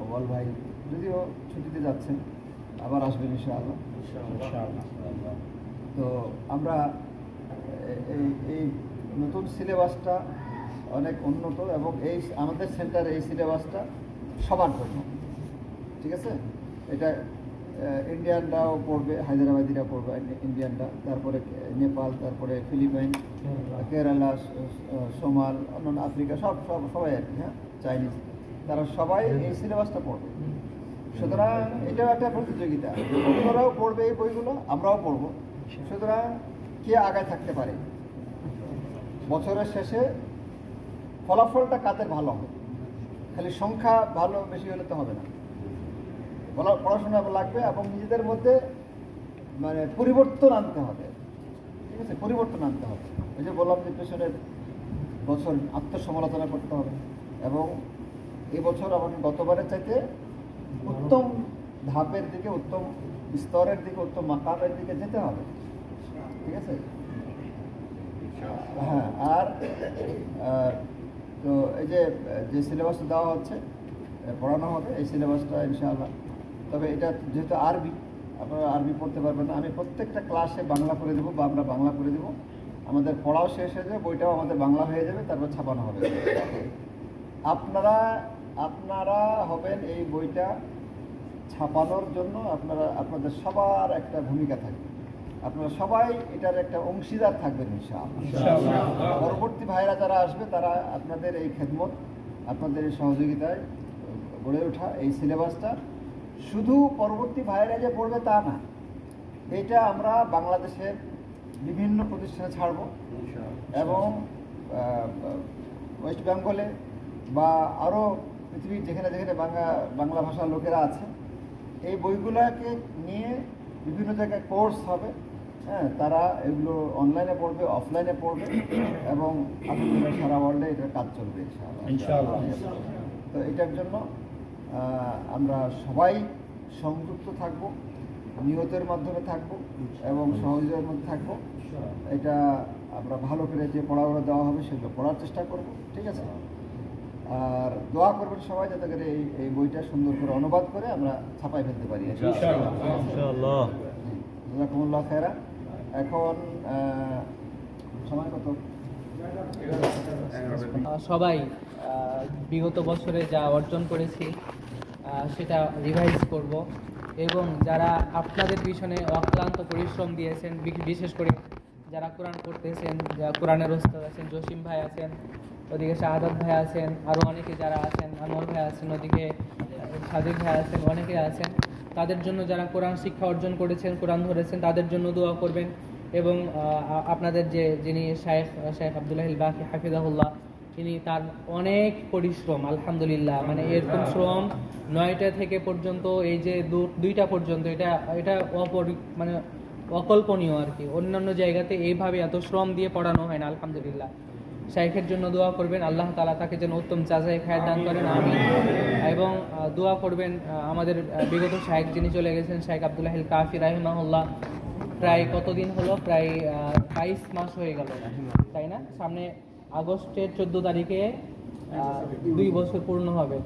ওয়াল ভাই যদিও ছুটিতে যাচ্ছেন, আবার আসবেন ইনশাআল্লাহ। তো আমরা এই নতুন সিলেবাসটা অনেক উন্নত এবং এই আমাদের সেন্টারে এই সিলেবাসটা সবার জন্য, ঠিক আছে? এটা ইন্ডিয়ানরাও পড়বে, হায়দ্রাবাদিরা পড়বে ইন্ডিয়ানরা, তারপরে নেপাল, তারপরে ফিলিপাইন, কেরালা, সোমাল, অন্যান্য আফ্রিকা, সবাই আর কি, হ্যাঁ, চাইনিজ, তারা সবাই এই সিলেবাসটা পড়বে। সুতরাং এটাও একটা প্রতিযোগিতা, অন্যরাও পড়বে এই বইগুলো, আমরাও পড়ব। সুতরাং কে আগায় থাকতে পারে, বছরের শেষে ফলাফলটা কাদের ভালো হবে, খালি সংখ্যা ভালো বেশি হলে তো হবে না, পড়াশোনা লাগবে এবং নিজেদের মধ্যে মানে পরিবর্তন আনতে হবে, ঠিক আছে? পরিবর্তন আনতে হবে। এই যে বললাম যে পেছনের বছর আত্মসমালোচনা করতে হবে এবং এবছর আমাকে গতবারের চাইতে উত্তম ধাপের দিকে, উত্তম স্তরের দিকে, উত্তম মাকামের দিকে যেতে হবে, ঠিক আছে? হ্যাঁ, আর তো এই যে সিলেবাসটা দেওয়া হচ্ছে, পড়ানো হবে, এই সিলেবাসটা ইনশাআল্লাহ। তবে এটা যেহেতু আরবি, আপনারা আরবি পড়তে পারবেন না, আমি প্রত্যেকটা ক্লাসে বাংলা করে দেবো বা আমরা বাংলা করে দেবো। আমাদের পড়াও শেষ হয়ে যাবে, বইটাও আমাদের বাংলা হয়ে যাবে, তারপর ছাপানো হবে। আপনারা হবেন এই বইটা ছাপানোর জন্য, আপনাদের সবার একটা ভূমিকা থাকবে, আপনারা সবাই এটার একটা অংশীদার থাকবেন ইনশাআল্লাহ। পরবর্তী ভাইরা যারা আসবে তারা আপনাদের এই খেদমত, আপনাদের এই সহযোগিতায় গড়ে ওঠা এই সিলেবাসটা শুধু পরবর্তী ভাইয়েরা যে পড়বে তা না, এটা আমরা বাংলাদেশের বিভিন্ন প্রতিষ্ঠানে ছাড়ব এবং ওয়েস্ট বেঙ্গলে বা আরও পৃথিবীর যেখানে যেখানে বাংলা ভাষার লোকেরা আছে, এই বইগুলোকে নিয়ে বিভিন্ন জায়গায় কোর্স হবে। হ্যাঁ, তারা এগুলো অনলাইনে পড়বে, অফলাইনে পড়বে এবং আলহামদুলিল্লাহ সারা ওয়ার্ল্ডে এটার কাজ চলবে ইনশাআল্লাহ। তো এটার জন্য আমরা সবাই সংযুক্ত থাকব, নিয়তের মাধ্যমে থাকব এবং সহযোগিতার মধ্যে থাকব। এটা আমরা ভালো করে যে পড়াগুলো দেওয়া হবে সেগুলো পড়ার চেষ্টা করব, ঠিক আছে? আর দোয়া করবেন সবাই যাতে করে এই বইটা সুন্দর করে অনুবাদ করে আমরা ছাপাই ফেলতে পারি ইনশাআল্লাহ। জাযাকুমুল্লাহ খায়রা। এখন সময় কত? সবাই বিগত বছরে যা অর্জন করেছি সেটা রিভাইজ করব এবং যারা আপনাদের পিছনে অক্লান্ত পরিশ্রম দিয়েছেন, বিশেষ করে যারা কোরআন পড়তেছেন, যারা কোরআনের ওস্তাদ আছেন, জসিম ভাই আছেন, ওদিকে শাহাদাত ভাই আছেন, আরও অনেকে যারা আছেন, আনোয়ার ভাই আছেন, ওদিকে সাদিক ভাই আছেন, অনেকে আছেন, তাদের জন্য যারা কোরআন শিক্ষা অর্জন করেছেন, কোরআন ধরেছেন, তাদের জন্য দোয়া করবেন। এবং আপনাদের যিনি শায়েখ আব্দুল্লাহ বাকি হাফিজাহুল্লাহ, তিনি তার অনেক পরিশ্রম, আলহামদুলিল্লাহ, মানে এরকম শ্রম 9টা থেকে পর্যন্ত এই যে 2টা পর্যন্ত, এটা মানে অকল্পনীয় আর কি। অন্যান্য জায়গাতে এইভাবে এত শ্রম দিয়ে পড়ানো হয় না, আলহামদুলিল্লাহ। শাইখের জন্য দোয়া করবেন, আল্লাহ তাআলা তাকে যেন উত্তম যাচাই খায়ের দান করেন, আমিন। এবং দোয়া করবেন আমাদের বিগত শাইখ যিনি চলে গেছেন, শাইখ আব্দুল্লাহ কাফি রাহিমাহুল্লাহ, প্রায় কতদিন হলো, প্রায় 22 মাস হয়ে গেল, তাই না? সামনে আগস্টের 14 তারিখে 2 বছর পূর্ণ হবে।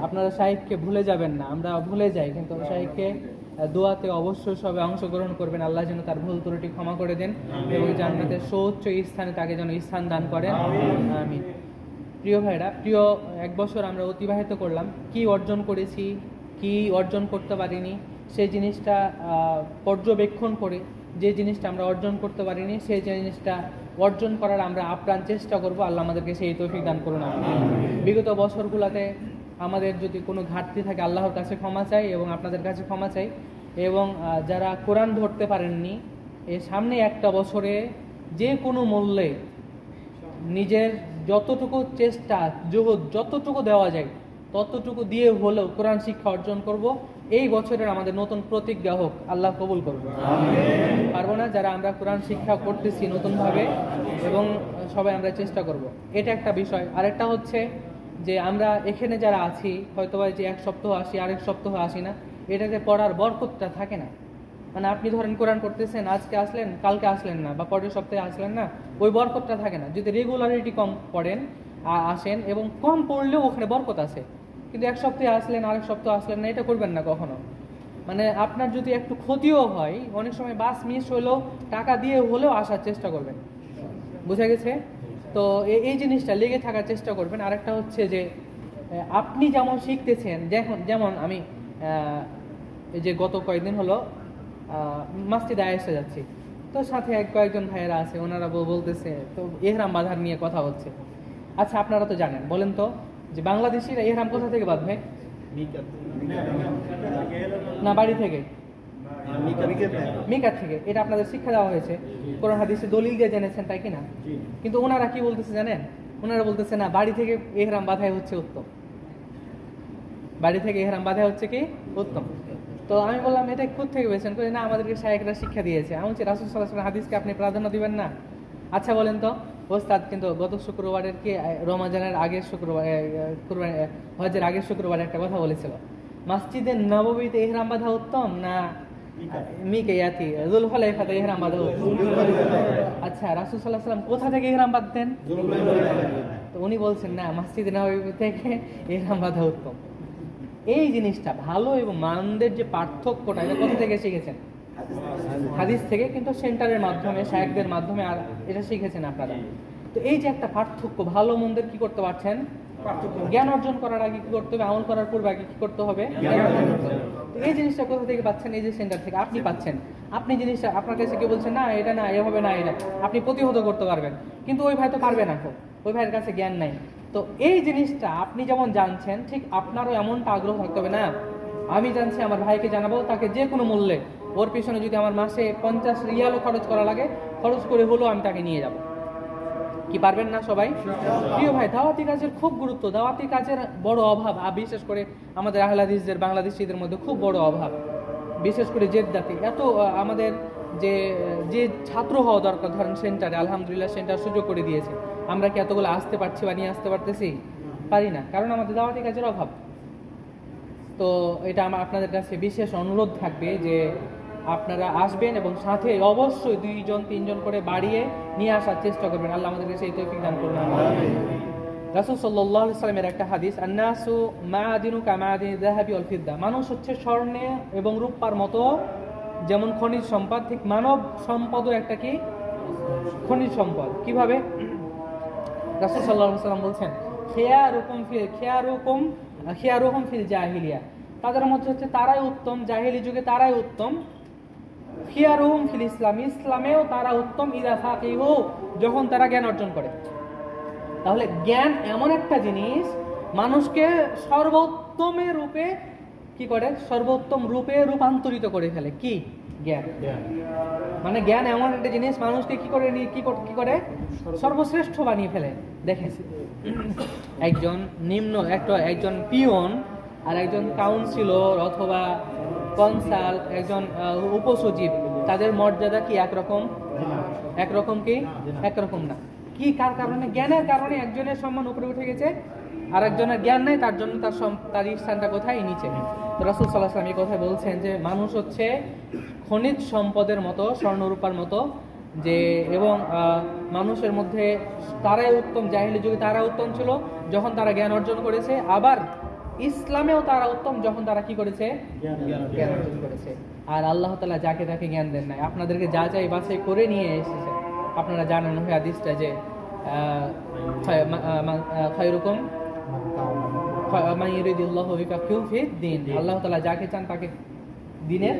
আপনারা শাইখকে ভুলে যাবেন না, আমরা ভুলে যাই, কিন্তু শাইখকে দোয়াতে অবশ্যই সবাই অংশগ্রহণ করবেন। আল্লাহ যেন তার ভুল ত্রুটি ক্ষমা করে দেন এবং জান্নাতের সর্বোচ্চ স্থানে তাকে যেন স্থান দান করেন, আমিন। প্রিয় ভাইরা, প্রিয় 1 বছর আমরা অতিবাহিত করলাম, কি অর্জন করেছি, কি অর্জন করতে পারিনি, সেই জিনিসটা পর্যবেক্ষণ করে যে জিনিসটা আমরা অর্জন করতে পারিনি সেই জিনিসটা অর্জন করার আমরা আপ্রাণ চেষ্টা করব। আল্লাহ আমাদেরকে সেই তৌফিক দান করুন। বিগত বছরগুলোতে আমাদের যদি কোনো ঘাটতি থাকে আল্লাহর কাছে ক্ষমা চাই এবং আপনাদের কাছে ক্ষমা চাই। এবং যারা কোরআন ধরতে পারেননি, এর সামনে একটা বছরে যে কোনো মূল্যে নিজের যতটুকু চেষ্টা জোহদ যতটুকু দেওয়া যায় ততটুকু দিয়ে হলেও কোরআন শিক্ষা অর্জন করব। এই বছরের আমাদের নতুন প্রতিজ্ঞা হোক, আল্লাহ কবুল করবে। পারবো না যারা আমরা কোরআন শিক্ষা করতেছি নতুনভাবে, এবং সবাই আমরা চেষ্টা করব, এটা একটা বিষয়। আরেকটা হচ্ছে যে আমরা এখানে যারা আছি হয়তোবা যে 1 সপ্তাহ আসি, আরেক সপ্তাহ আসি না, এটাতে পড়ার বরকতটা থাকে না। মানে আপনি ধরেন কোরআন পড়তেছেন, আজকে আসলেন, কালকে আসলেন না, বা পরের সপ্তাহে আসলেন না, ওই বরকতটা থাকে না। যদি রেগুলারিটি কম পড়েন, আসেন এবং কম পড়লেও ওখানে বরকত আছে, কিন্তু 1 সপ্তাহে আসলেন, আরেক সপ্তাহ আসলেন না, এটা করবেন না কখনো। মানে আপনার যদি একটু ক্ষতিও হয়, অনেক সময় বাস মিস হলেও টাকা দিয়ে হলেও আসার চেষ্টা করবেন, বুঝা গেছে? তো এই জিনিসটা লেগে থাকার চেষ্টা করবেন। আরেকটা হচ্ছে যে আপনি যেমন শিখতেছেন, যেমন আমি এই যে গত কয়েকদিন হলো মসজিদে এসে যাচ্ছি, তো সাথে কয়েকজন ভাইয়েরা আছে, ওনারা বলতেছে, তো এহরাম বাঁধার নিয়ে কথা হচ্ছে। আচ্ছা, আপনারা তো জানেন, বলেন তো যে বাংলাদেশিরা এহরাম কোথা থেকে বাঁধবে? না, বাড়ি থেকে, মিকাত থেকে। এটা আপনাদের শিক্ষা দেওয়া হয়েছে, কোরআন হাদিসে দলিল দিয়ে জেনেছেন, তাই কিনা? কিন্তু ওনারা কি বলতেছে জানেন? ওনারা বলতেছে না, বাড়ি থেকে এহরাম বাঁধাই হচ্ছে উত্তম, বাড়ি থেকে এহরাম বাঁধাই হচ্ছে কি উত্তম। তো আমি বললাম, এটা কোথা থেকে পেয়েছেন? করে না, আমাদেরকে শায়েখরা শিক্ষা দিয়েছে। আমি বলছি, রাসূল সাল্লাল্লাহু আলাইহি ওয়াসাল্লাম হাদিসকে আপনি প্রাধান্য দিবেন না? আচ্ছা বলেন তো ওস্তাদ, কিন্তু গত শুক্রবারের কি রমজানের আগের শুক্রবার, হজের আগের শুক্রবারে একটা কথা বলেছিল, মসজিদে নববীতে ইহরাম বাঁধা উত্তম না মিকায়াতি যুলহুলাইফাতে ইহরাম বাঁধা উত্তম? আচ্ছা, রাসূল সাল্লাল্লাহু আলাইহি ওয়াসাল্লাম কোথা থেকে ইহরাম বাঁধতেন? তো উনি বলছেন না, মসজিদে নববী থেকে ইহরাম বাঁধা উত্তম। এই জিনিসটা ভালো এবং মন্দের যে পার্থক্যটা, এটা কোথা থেকে শিখেছেন? হাদিস থেকে, কিন্তু সেন্টারের মাধ্যমে, শায়েখদের মাধ্যমে, আর এটা শিখেছেন আপনারা। তো এই যে একটা পার্থক্য, ভালো মন্দের কি করতে পারছেন? জ্ঞান অর্জন করার আগে কি করতে হবে, আমল করার পূর্বে আগে কি করতে হবে? তো এই জিনিসটা কোথা থেকে পাচ্ছেন? এই যে সেন্টার থেকে আপনি পাচ্ছেন। আপনি জিনিসটা আপনার কাছে কেউ বলছেন না এটা না, এভাবে না, এটা আপনি প্রতিহত করতে পারবেন, কিন্তু ওই ভাই তো পারবে না, ওই ভাইয়ের কাছে জ্ঞান নাই। তো এই জিনিসটা আপনি যেমন জানছেন, ঠিক আপনারও এমনটা আগ্রহ থাকতে হবে না আমি জানছি আমার ভাইকে জানাবো, তাকে যে কোনো মূল্যে ওর পিছনে যদি আমার মাসে 50 রিয়ালও খরচ করা লাগে, খরচ করে হলেও আমি তাকে নিয়ে যাব। কি পারবেন না সবাই? প্রিয় ভাই, দাওয়াতি কাজের খুব গুরুত্ব, দাওয়াতি কাজের বড় অভাব, বিশেষ করে আমাদের আহলে হাদিসদের, বাংলাদেশিদের মধ্যে খুব বড় অভাব, বিশেষ করে জেদ্দাতে। এত আমাদের যে যে ছাত্র হওয়া দরকার, ধরেন সেন্টারে, আলহামদুলিল্লাহ সেন্টার সুযোগ করে দিয়েছে, আমরা কি এতগুলো আসতে পারছি বা নিয়ে আসতে পারতেছি? পারি না, কারণ আমাদের দাওয়াতি কাজের অভাব। তো এটা আমার আপনাদের কাছে বিশেষ অনুরোধ থাকবে যে আপনারা আসবেন এবং সাথে অবশ্যই 2 জন 3 জন করে বাড়িয়ে নিয়ে আসার চেষ্টা করবেন। আল্লাহ আমাদেরকে সেই তৌফিক দান করুন। রাসূল সাল্লাল্লাহু আলাইহি ওয়াসাল্লামের একটা হাদিস, আন-নাসু মাআদিনু কামাআদিনিয যাহাবি ওয়াল ফিদ্দা, মানুষ হচ্ছে স্বর্ণে এবং রূপার মতো যেমন খনিজ সম্পদ, ঠিক মানব সম্পদও একটা কি খনিজ সম্পদ। কিভাবে? রাসূল সাল্লাল্লাহু আলাইহি ওয়াসাল্লাম বলছেন, খিয়ারুকুম ফিল জাহিলিয়া, তাদের মধ্যে হচ্ছে তারাই উত্তম, জাহিলি যুগে তারাই উত্তম। খিয়ারুহুম ফিল ইসলাম, ইসলামেও তারা উত্তম, ইযা ফাকিহু, যখন তারা জ্ঞান অর্জন করে। তাহলে জ্ঞান এমন একটা জিনিস মানুষকে সর্বোত্তমের রূপে কি করে, সর্বোত্তম রূপে রূপান্তরিত করে ফেলে। কি জ্ঞান? মানে জ্ঞান এমন একটা জিনিস মানুষকে কি করে সর্বশ্রেষ্ঠ বানিয়ে ফেলে। দেখেন, একজন পিয়ন আর একজন কাউন্সিলর অথবা কনসাল্ট, একজন উপসচিব, তাদের মর্যাদা কি একরকম? কি একরকম না। কি কার কারণে? জ্ঞানের কারণে একজনের সম্মান উপরে উঠে গেছে, আর একজনের জ্ঞান নাই, তার জন্য তার স্থানটা কোথায়? নিচে। তো রাসূল সাল্লাল্লাহু আলাইহি ওয়াসাল্লাম এই কথা বলছেন যে মানুষ হচ্ছে খনিজ সম্পদের মতো, স্বর্ণরূপার মতো, যে এবং মানুষের মধ্যে তারাই উত্তম, জাহিলি যুগে তারা উত্তম ছিল যখন তারা জ্ঞান অর্জন করেছে, আবার ইসলামেও তারা উত্তম যখন তারা কি করেছে? জ্ঞান অর্জন করেছে। আর আল্লাহ তাআলা যাকে তাকে জ্ঞান দেন নাই, আপনাদেরকে যাচাই বাছাই করে নিয়ে এসেছেন। আপনারা জানেন ওই হাদিসটা যে খায়রুকুম মান ইউরিদুল্লাহু বিহি ফিদ-দীন, আল্লাহ তাআলা যাকে চান তাকে দ্বীনের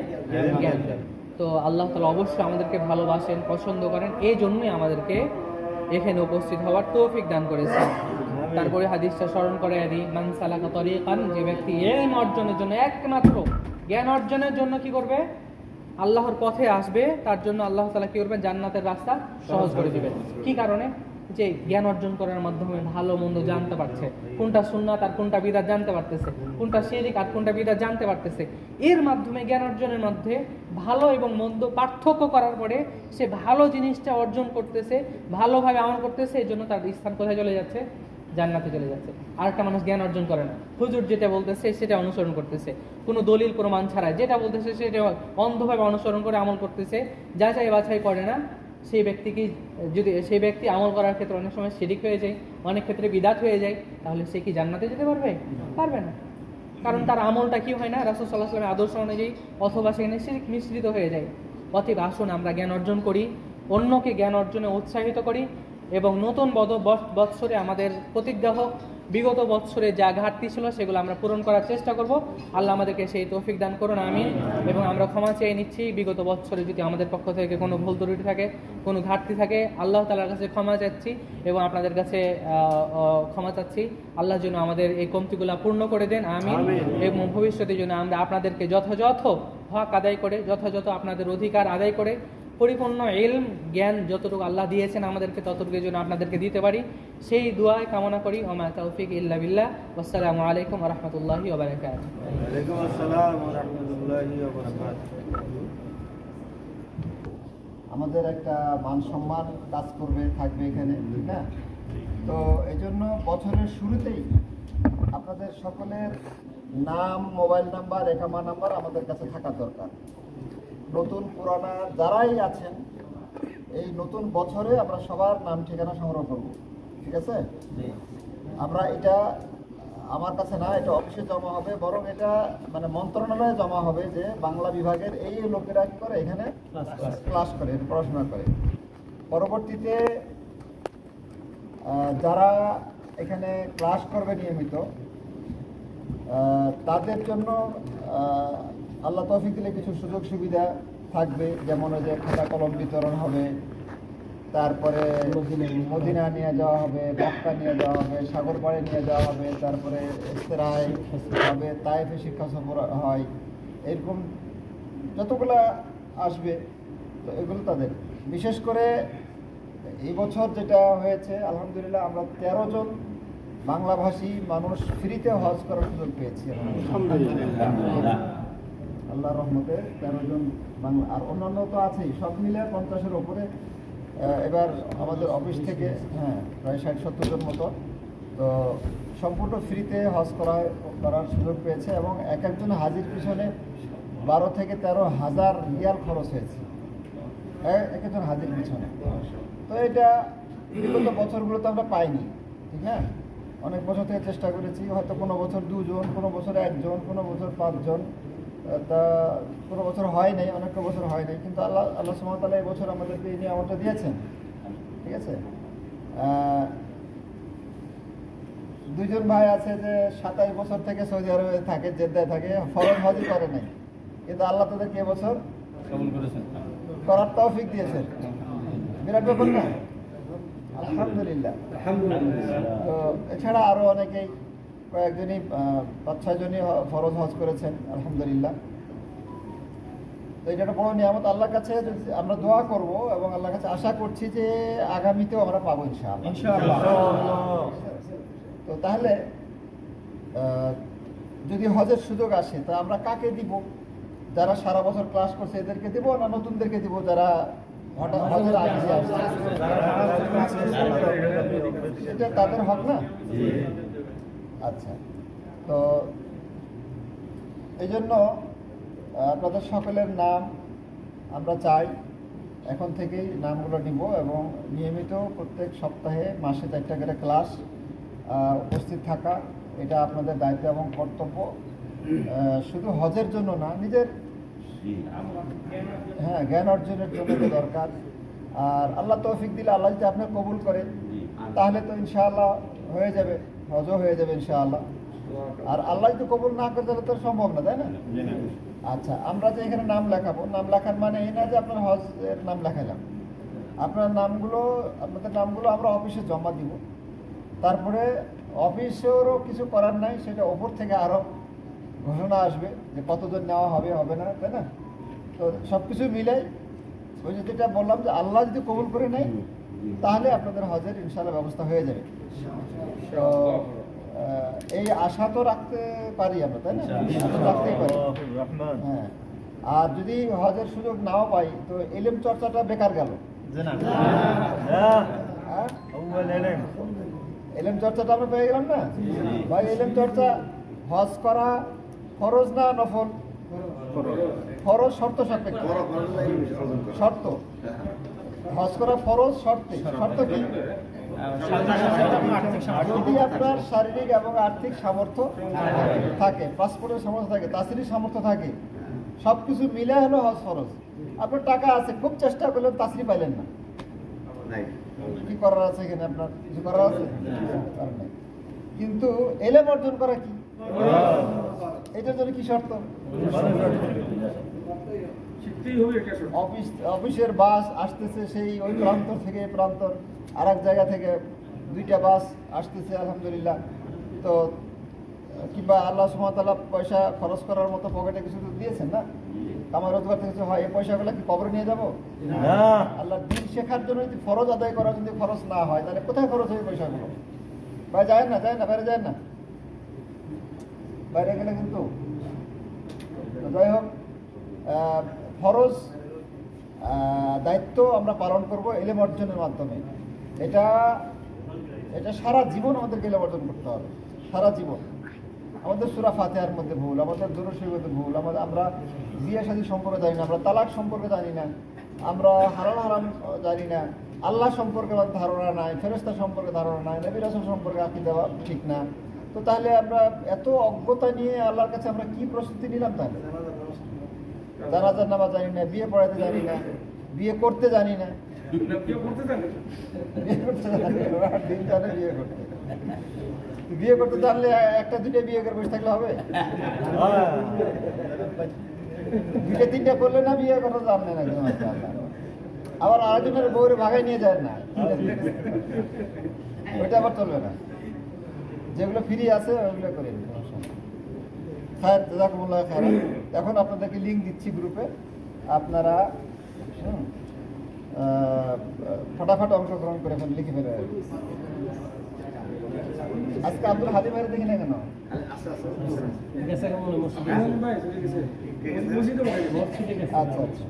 জ্ঞান দেন। তো আল্লাহ তাআলা অবশ্যই আমাদেরকে ভালোবাসেন, পছন্দ করেন, এই জন্যই আমাদেরকে এখানে উপস্থিত হওয়ার তৌফিক দান করেছেন। তারপরে হাদিসটা স্মরণ করে দিই, মান সালাকা তরিকান, যে ব্যক্তি ইলম অর্জনের জন্য, একমাত্র জ্ঞান অর্জনের জন্য কি করবে? আল্লাহর পথে আসবে, তার জন্য আল্লাহ তাআলা কি করবেন? জান্নাতের রাস্তা সহজ করে দিবেন। কি কারণে? যে জ্ঞান অর্জন করার মাধ্যমে ভালো মন্দ জানতে পারছে, কোনটা সুন্নাত আর কোনটা বিদআত জানতে পারতেছে, কোনটা শিরক আর কোনটা বিদআত জানতে পারতেছে। এর মাধ্যমে, জ্ঞান অর্জনের মধ্যে ভালো এবং মন্দ পার্থক্য করার পরে সে ভালো জিনিসটা অর্জন করতেছে, ভালোভাবে আমল করতেছে, এই জন্য তার স্থান কোথায় চলে যাচ্ছে? জান্নাতে চলে যাচ্ছে। আরেকটা মানুষ জ্ঞান অর্জন করে না, হুজুর যেটা বলতেছে সেটা অনুসরণ করতেছে, কোনো দলিল প্রমাণ ছাড়াই যেটা বলতেছে সেটা অন্ধভাবে অনুসরণ করে আমল করতেছে, যাচাই বাছাই করে না। সেই ব্যক্তি আমল করার ক্ষেত্রে অনেক সময় শিরক হয়ে যায়, অনেক ক্ষেত্রে বিদআত হয়ে যায়, তাহলে সে কি জান্নাতে যেতে পারবে? পারবে না, কারণ তার আমলটা কি হয় না রাসূল সাল্লাল্লাহু আলাইহি ওয়াসাল্লামের আদর্শ অনুযায়ী, অথবা সেখানে শিরক মিশ্রিত হয়ে যায়। অতএব আসুন আমরা জ্ঞান অর্জন করি, অন্যকে জ্ঞান অর্জনে উৎসাহিত করি, এবং নতুন বৎসরে আমাদের প্রতিজ্ঞা হোক বিগত বৎসরে যা ঘাটতি ছিল সেগুলো আমরা পূরণ করার চেষ্টা করব। আল্লাহ আমাদেরকে সেই তৌফিক দান করুন, আমিন। এবং আমরা ক্ষমা চেয়ে নিচ্ছি বিগত বৎসরে যদি আমাদের পক্ষ থেকে কোনো ভুল ত্রুটি থাকে, কোনো ঘাটতি থাকে, আল্লাহ তাআলার কাছে ক্ষমা চাচ্ছি এবং আপনাদের কাছে ক্ষমা চাচ্ছি। আল্লাহ যেন আমাদের এই কমতিগুলো পূর্ণ করে দেন, আমিন। এবং ভবিষ্যতে যেন আমরা আপনাদেরকে যথাযথ হক আদায় করে, যথাযথ আপনাদের অধিকার আদায় করে, পরিপূর্ণ ইলম জ্ঞান যতটুকু আল্লাহ দিয়েছেন আমাদেরকে ততটুকু যেন আপনাদেরকে দিতে পারি, সেই দুআয় কামনা করি। ওমা তাওফিক ইল্লা বিল্লাহ। আসসালামু আলাইকুম ওয়া রাহমাতুল্লাহি ওয়া বারাকাতুহু। ওয়া আলাইকুম আসসালাম ওয়া রাহমাতুল্লাহি ওয়া বারাকাতুহু। আমাদের একটা মান সম্মান কাজ থাকবে এখানে, ঠিক না? তো এই জন্য বছরের শুরুতেই আপনাদের সকলের নাম, মোবাইল নাম্বার, একামা নাম্বার আমাদের কাছে থাকা দরকার। নতুন পুরানা যারাই আছেন, এই নতুন বছরে আমরা সবার নাম ঠিকানা সংগ্রহ করব, ঠিক আছে? আমরা এটা আমার কাছে না, এটা অফিসে জমা হবে, বরং এটা মানে মন্ত্রণালয়ে জমা হবে যে বাংলা বিভাগের এই লোকেরা কি করে, এখানে ক্লাস করে, পড়াশোনা করে। পরবর্তীতে যারা এখানে ক্লাস করবে নিয়মিত, তাদের জন্য আল্লাহ তৌফিক দিলে কিছু সুযোগ সুবিধা থাকবে, যেমন যে খাতা কলম বিতরণ হবে, তারপরে মদিনা নিয়ে যাওয়া হবে, মক্কা নিয়ে যাওয়া হবে, সাগর পাড়ে নিয়ে যাওয়া হবে, তারপরে ইস্তেরায় হবে, তায়েফে শিক্ষা সফর হয়, এরকম যতগুলা আসবে তো এগুলো তাদের। বিশেষ করে এই বছর যেটা হয়েছে আলহামদুলিল্লাহ আমরা 13 জন বাংলাভাষী মানুষ ফ্রিতে হজ করার সুযোগ পেয়েছি আল্লাহর রহমতে। 13 জন বাংলা, আর অন্যান্য তো আছেই, সব মিলে 50-এর ওপরে এবার আমাদের অফিস থেকে প্রায় 60-70 জন মতো তো সম্পূর্ণ ফ্রিতে হজ করার সুযোগ পেয়েছে এবং এক একজন হাজির পিছনে 12 থেকে 13 হাজার রিয়াল খরচ হয়েছে এক একজন হাজির পিছনে। তো এটা বিগত বছরগুলোতে আমরা পাইনি, ঠিক না? অনেক বছর থেকে চেষ্টা করেছি, হয়তো কোনো বছর 2 জন, কোনো বছর 1 জন, কোনো বছর 5 জন, তা কোনো বছর হয় নাই, অনেক বছর হয় নাই, কিন্তু আল্লাহ সুবহানাহু ওয়া তাআলা এই বছর আমাদেরকে এই নিয়ামতটা দিয়েছেন, ঠিক আছে? 2 জন ভাই আছে যে 27 বছর থেকে সৌদি আরবে থাকে, জেদ্দায় থাকে, ফরজ হজই করে নাই, কিন্তু আল্লাহ তাদেরকে এবছর করার তৌফিক দিয়েছেন। বিরাট ব্যাপার না? আলহামদুলিল্লাহ। তো এছাড়া আরো অনেকেই, কয়েকজনই 5-6 জনই ফরজ হজ করেছেন আলহামদুলিল্লাহ। তো এটা একটা বড় নিয়ামত আল্লাহর কাছে আমরা দোয়া করব এবং আল্লাহর কাছে আশা করছি যে আগামীতেও আমরা পাবো ইনশাআল্লাহ। তো তাহলে যদি হজের সুযোগ আসে তা আমরা কাকে দিব? যারা সারা বছর ক্লাস করছে এদেরকে দিব না নতুনদেরকে দিব যারা হঠাৎ হজের আগে আসছে? এটা তাদের হক না? আচ্ছা, তো এই জন্য আপনাদের সকলের নাম আমরা চাই এখন থেকেই নামগুলো নিব এবং নিয়মিত প্রত্যেক সপ্তাহে মাসে 4টা করে ক্লাস উপস্থিত থাকা, এটা আপনাদের দায়িত্ব এবং কর্তব্য। শুধু হজের জন্য না, নিজের জ্ঞান অর্জনের জন্য তো দরকার। আর আল্লাহ তৌফিক দিলে, আল্লাহ যদি আপনার কবুল করে তাহলে তো ইনশাআল্লাহ হয়ে যাবে, হজও হয়ে যাবে ইনশাআল্লাহ। আর আল্লাহ যদি কবুল না করে তাহলে তো সম্ভব না, তাই না? আচ্ছা, আমরা যে এখানে নাম লেখাবো, নাম লেখার মানে এই না যে আপনার হজের নাম লেখালাম। আপনাদের নামগুলো আমরা অফিসে জমা দিব, তারপরে অফিসেরও কিছু করার নাই, সেটা ওপর থেকে আরো ঘোষণা আসবে যে কতজন নেওয়া হবে হবে না, তাই না? তো সব কিছু মিলাই ওই যেটা বললাম যে আল্লাহ যদি কবুল করে নেয় তাহলে আপনাদের হজের ইনশাআল্লাহ ব্যবস্থা হয়ে যাবে। তো এই আশা তো রাখতে পারি আমরা, তাই না? রাখতেই পারি। হ্যাঁ, আর যদি হজের সুযোগ নাও পাই তো ইলম চর্চাটা বেকার গেল। ইলম চর্চাটা আমরা পেয়ে গেলাম না ভাই? ইলম চর্চা, হজ করা ফরজ না নফল? ফরজ শর্ত সাপেক্ষে, শর্ত হজ করা ফরজ শর্তে। শর্ত কি? যদি আপনার শারীরিক এবং আর্থিক সামর্থ্য থাকে, পাসপোর্টের সামর্থ্য থাকে, তাসিরির সামর্থ্য থাকে, সবকিছু মিলে হলো হজ ফরজ। আপনার টাকা আছে, খুব চেষ্টা করলেন, তাসরি পাইলেন না, কি করার আছে এখানে? আপনার কিছু করার আছে? কিন্তু এলেম অর্জন করা কি, এটার জন্য কি শর্ত? অফিসের বাস আসতেছে সেই ওই প্রান্তর থেকে এই প্রান্তর, আর এক জায়গা থেকে 2টা বাস আসতেছে আলহামদুলিল্লাহ। তো কিংবা আল্লাহ সুবহানাহু ওয়া তাআলা পয়সা খরচ করার মতো পকেটে কিছু তো দিয়েছেন না? আমার রোজগার থেকে কিছু হয়, এই পয়সাগুলো কি কবরে নিয়ে যাবো? আল্লাহ দিন শেখার জন্য যদি ফরজ আদায় করা যদি খরচ না হয় তাহলে কোথায় খরচ হবে পয়সাগুলো? ভাই যায় না, বাইরে যায় না, বাইরে গেলে কিন্তু। যাই হোক, ফরজ দায়িত্ব আমরা পালন করব ইলম অর্জনের মাধ্যমে। এটা সারা জীবন আমাদেরকে ইলম অর্জন করতে হবে, সারা জীবন। আমাদের সূরা ফাতিহার মধ্যে ভুল, আমাদের দুরূদ শরীফের ভুল, আমরা বিয়ে শাদী সম্পর্কে জানি না, আমরা তালাক সম্পর্কে জানি না, আমরা হালাল হারাম জানি না, আল্লাহ সম্পর্কে ধারণা নাই, ফেরেশতা সম্পর্কে ধারণা নাই, নবী রাসূল সম্পর্কে আকীদা ঠিক না। তো তাহলে আমরা এত অজ্ঞতা নিয়ে আল্লাহর কাছে আমরা কি প্রস্তুতি নিলাম? তাহলে জানাজার নামাজ জানি না, বিয়ে পড়াতে জানি না, বিয়ে করতে জানি না, বিয়ে করতে জানলে 1টা 2টা বিয়ে করে বসে থাকলে হবে? 2টা 3টা করলে না বিয়ে কথা জানলে না। আবার আরেকজনের বউরে ভাগাই নিয়ে যায় না, ওইটা আবার চলবে না। যেগুলো ফ্রি আছে ওইগুলো করে দিন। খায়ের জাযাকুমুল্লাহ খায়রান। এখন আপনাদেরকে লিঙ্ক দিচ্ছি গ্রুপে, আপনারা ফটাফট অংশগ্রহণ করে ফেলে, লিখে ফেলে। আজকে আব্দুল হাদি ভাইয়ের দেখি না কেন? গেছে কেমন মসজিদে? আচ্ছা আচ্ছা।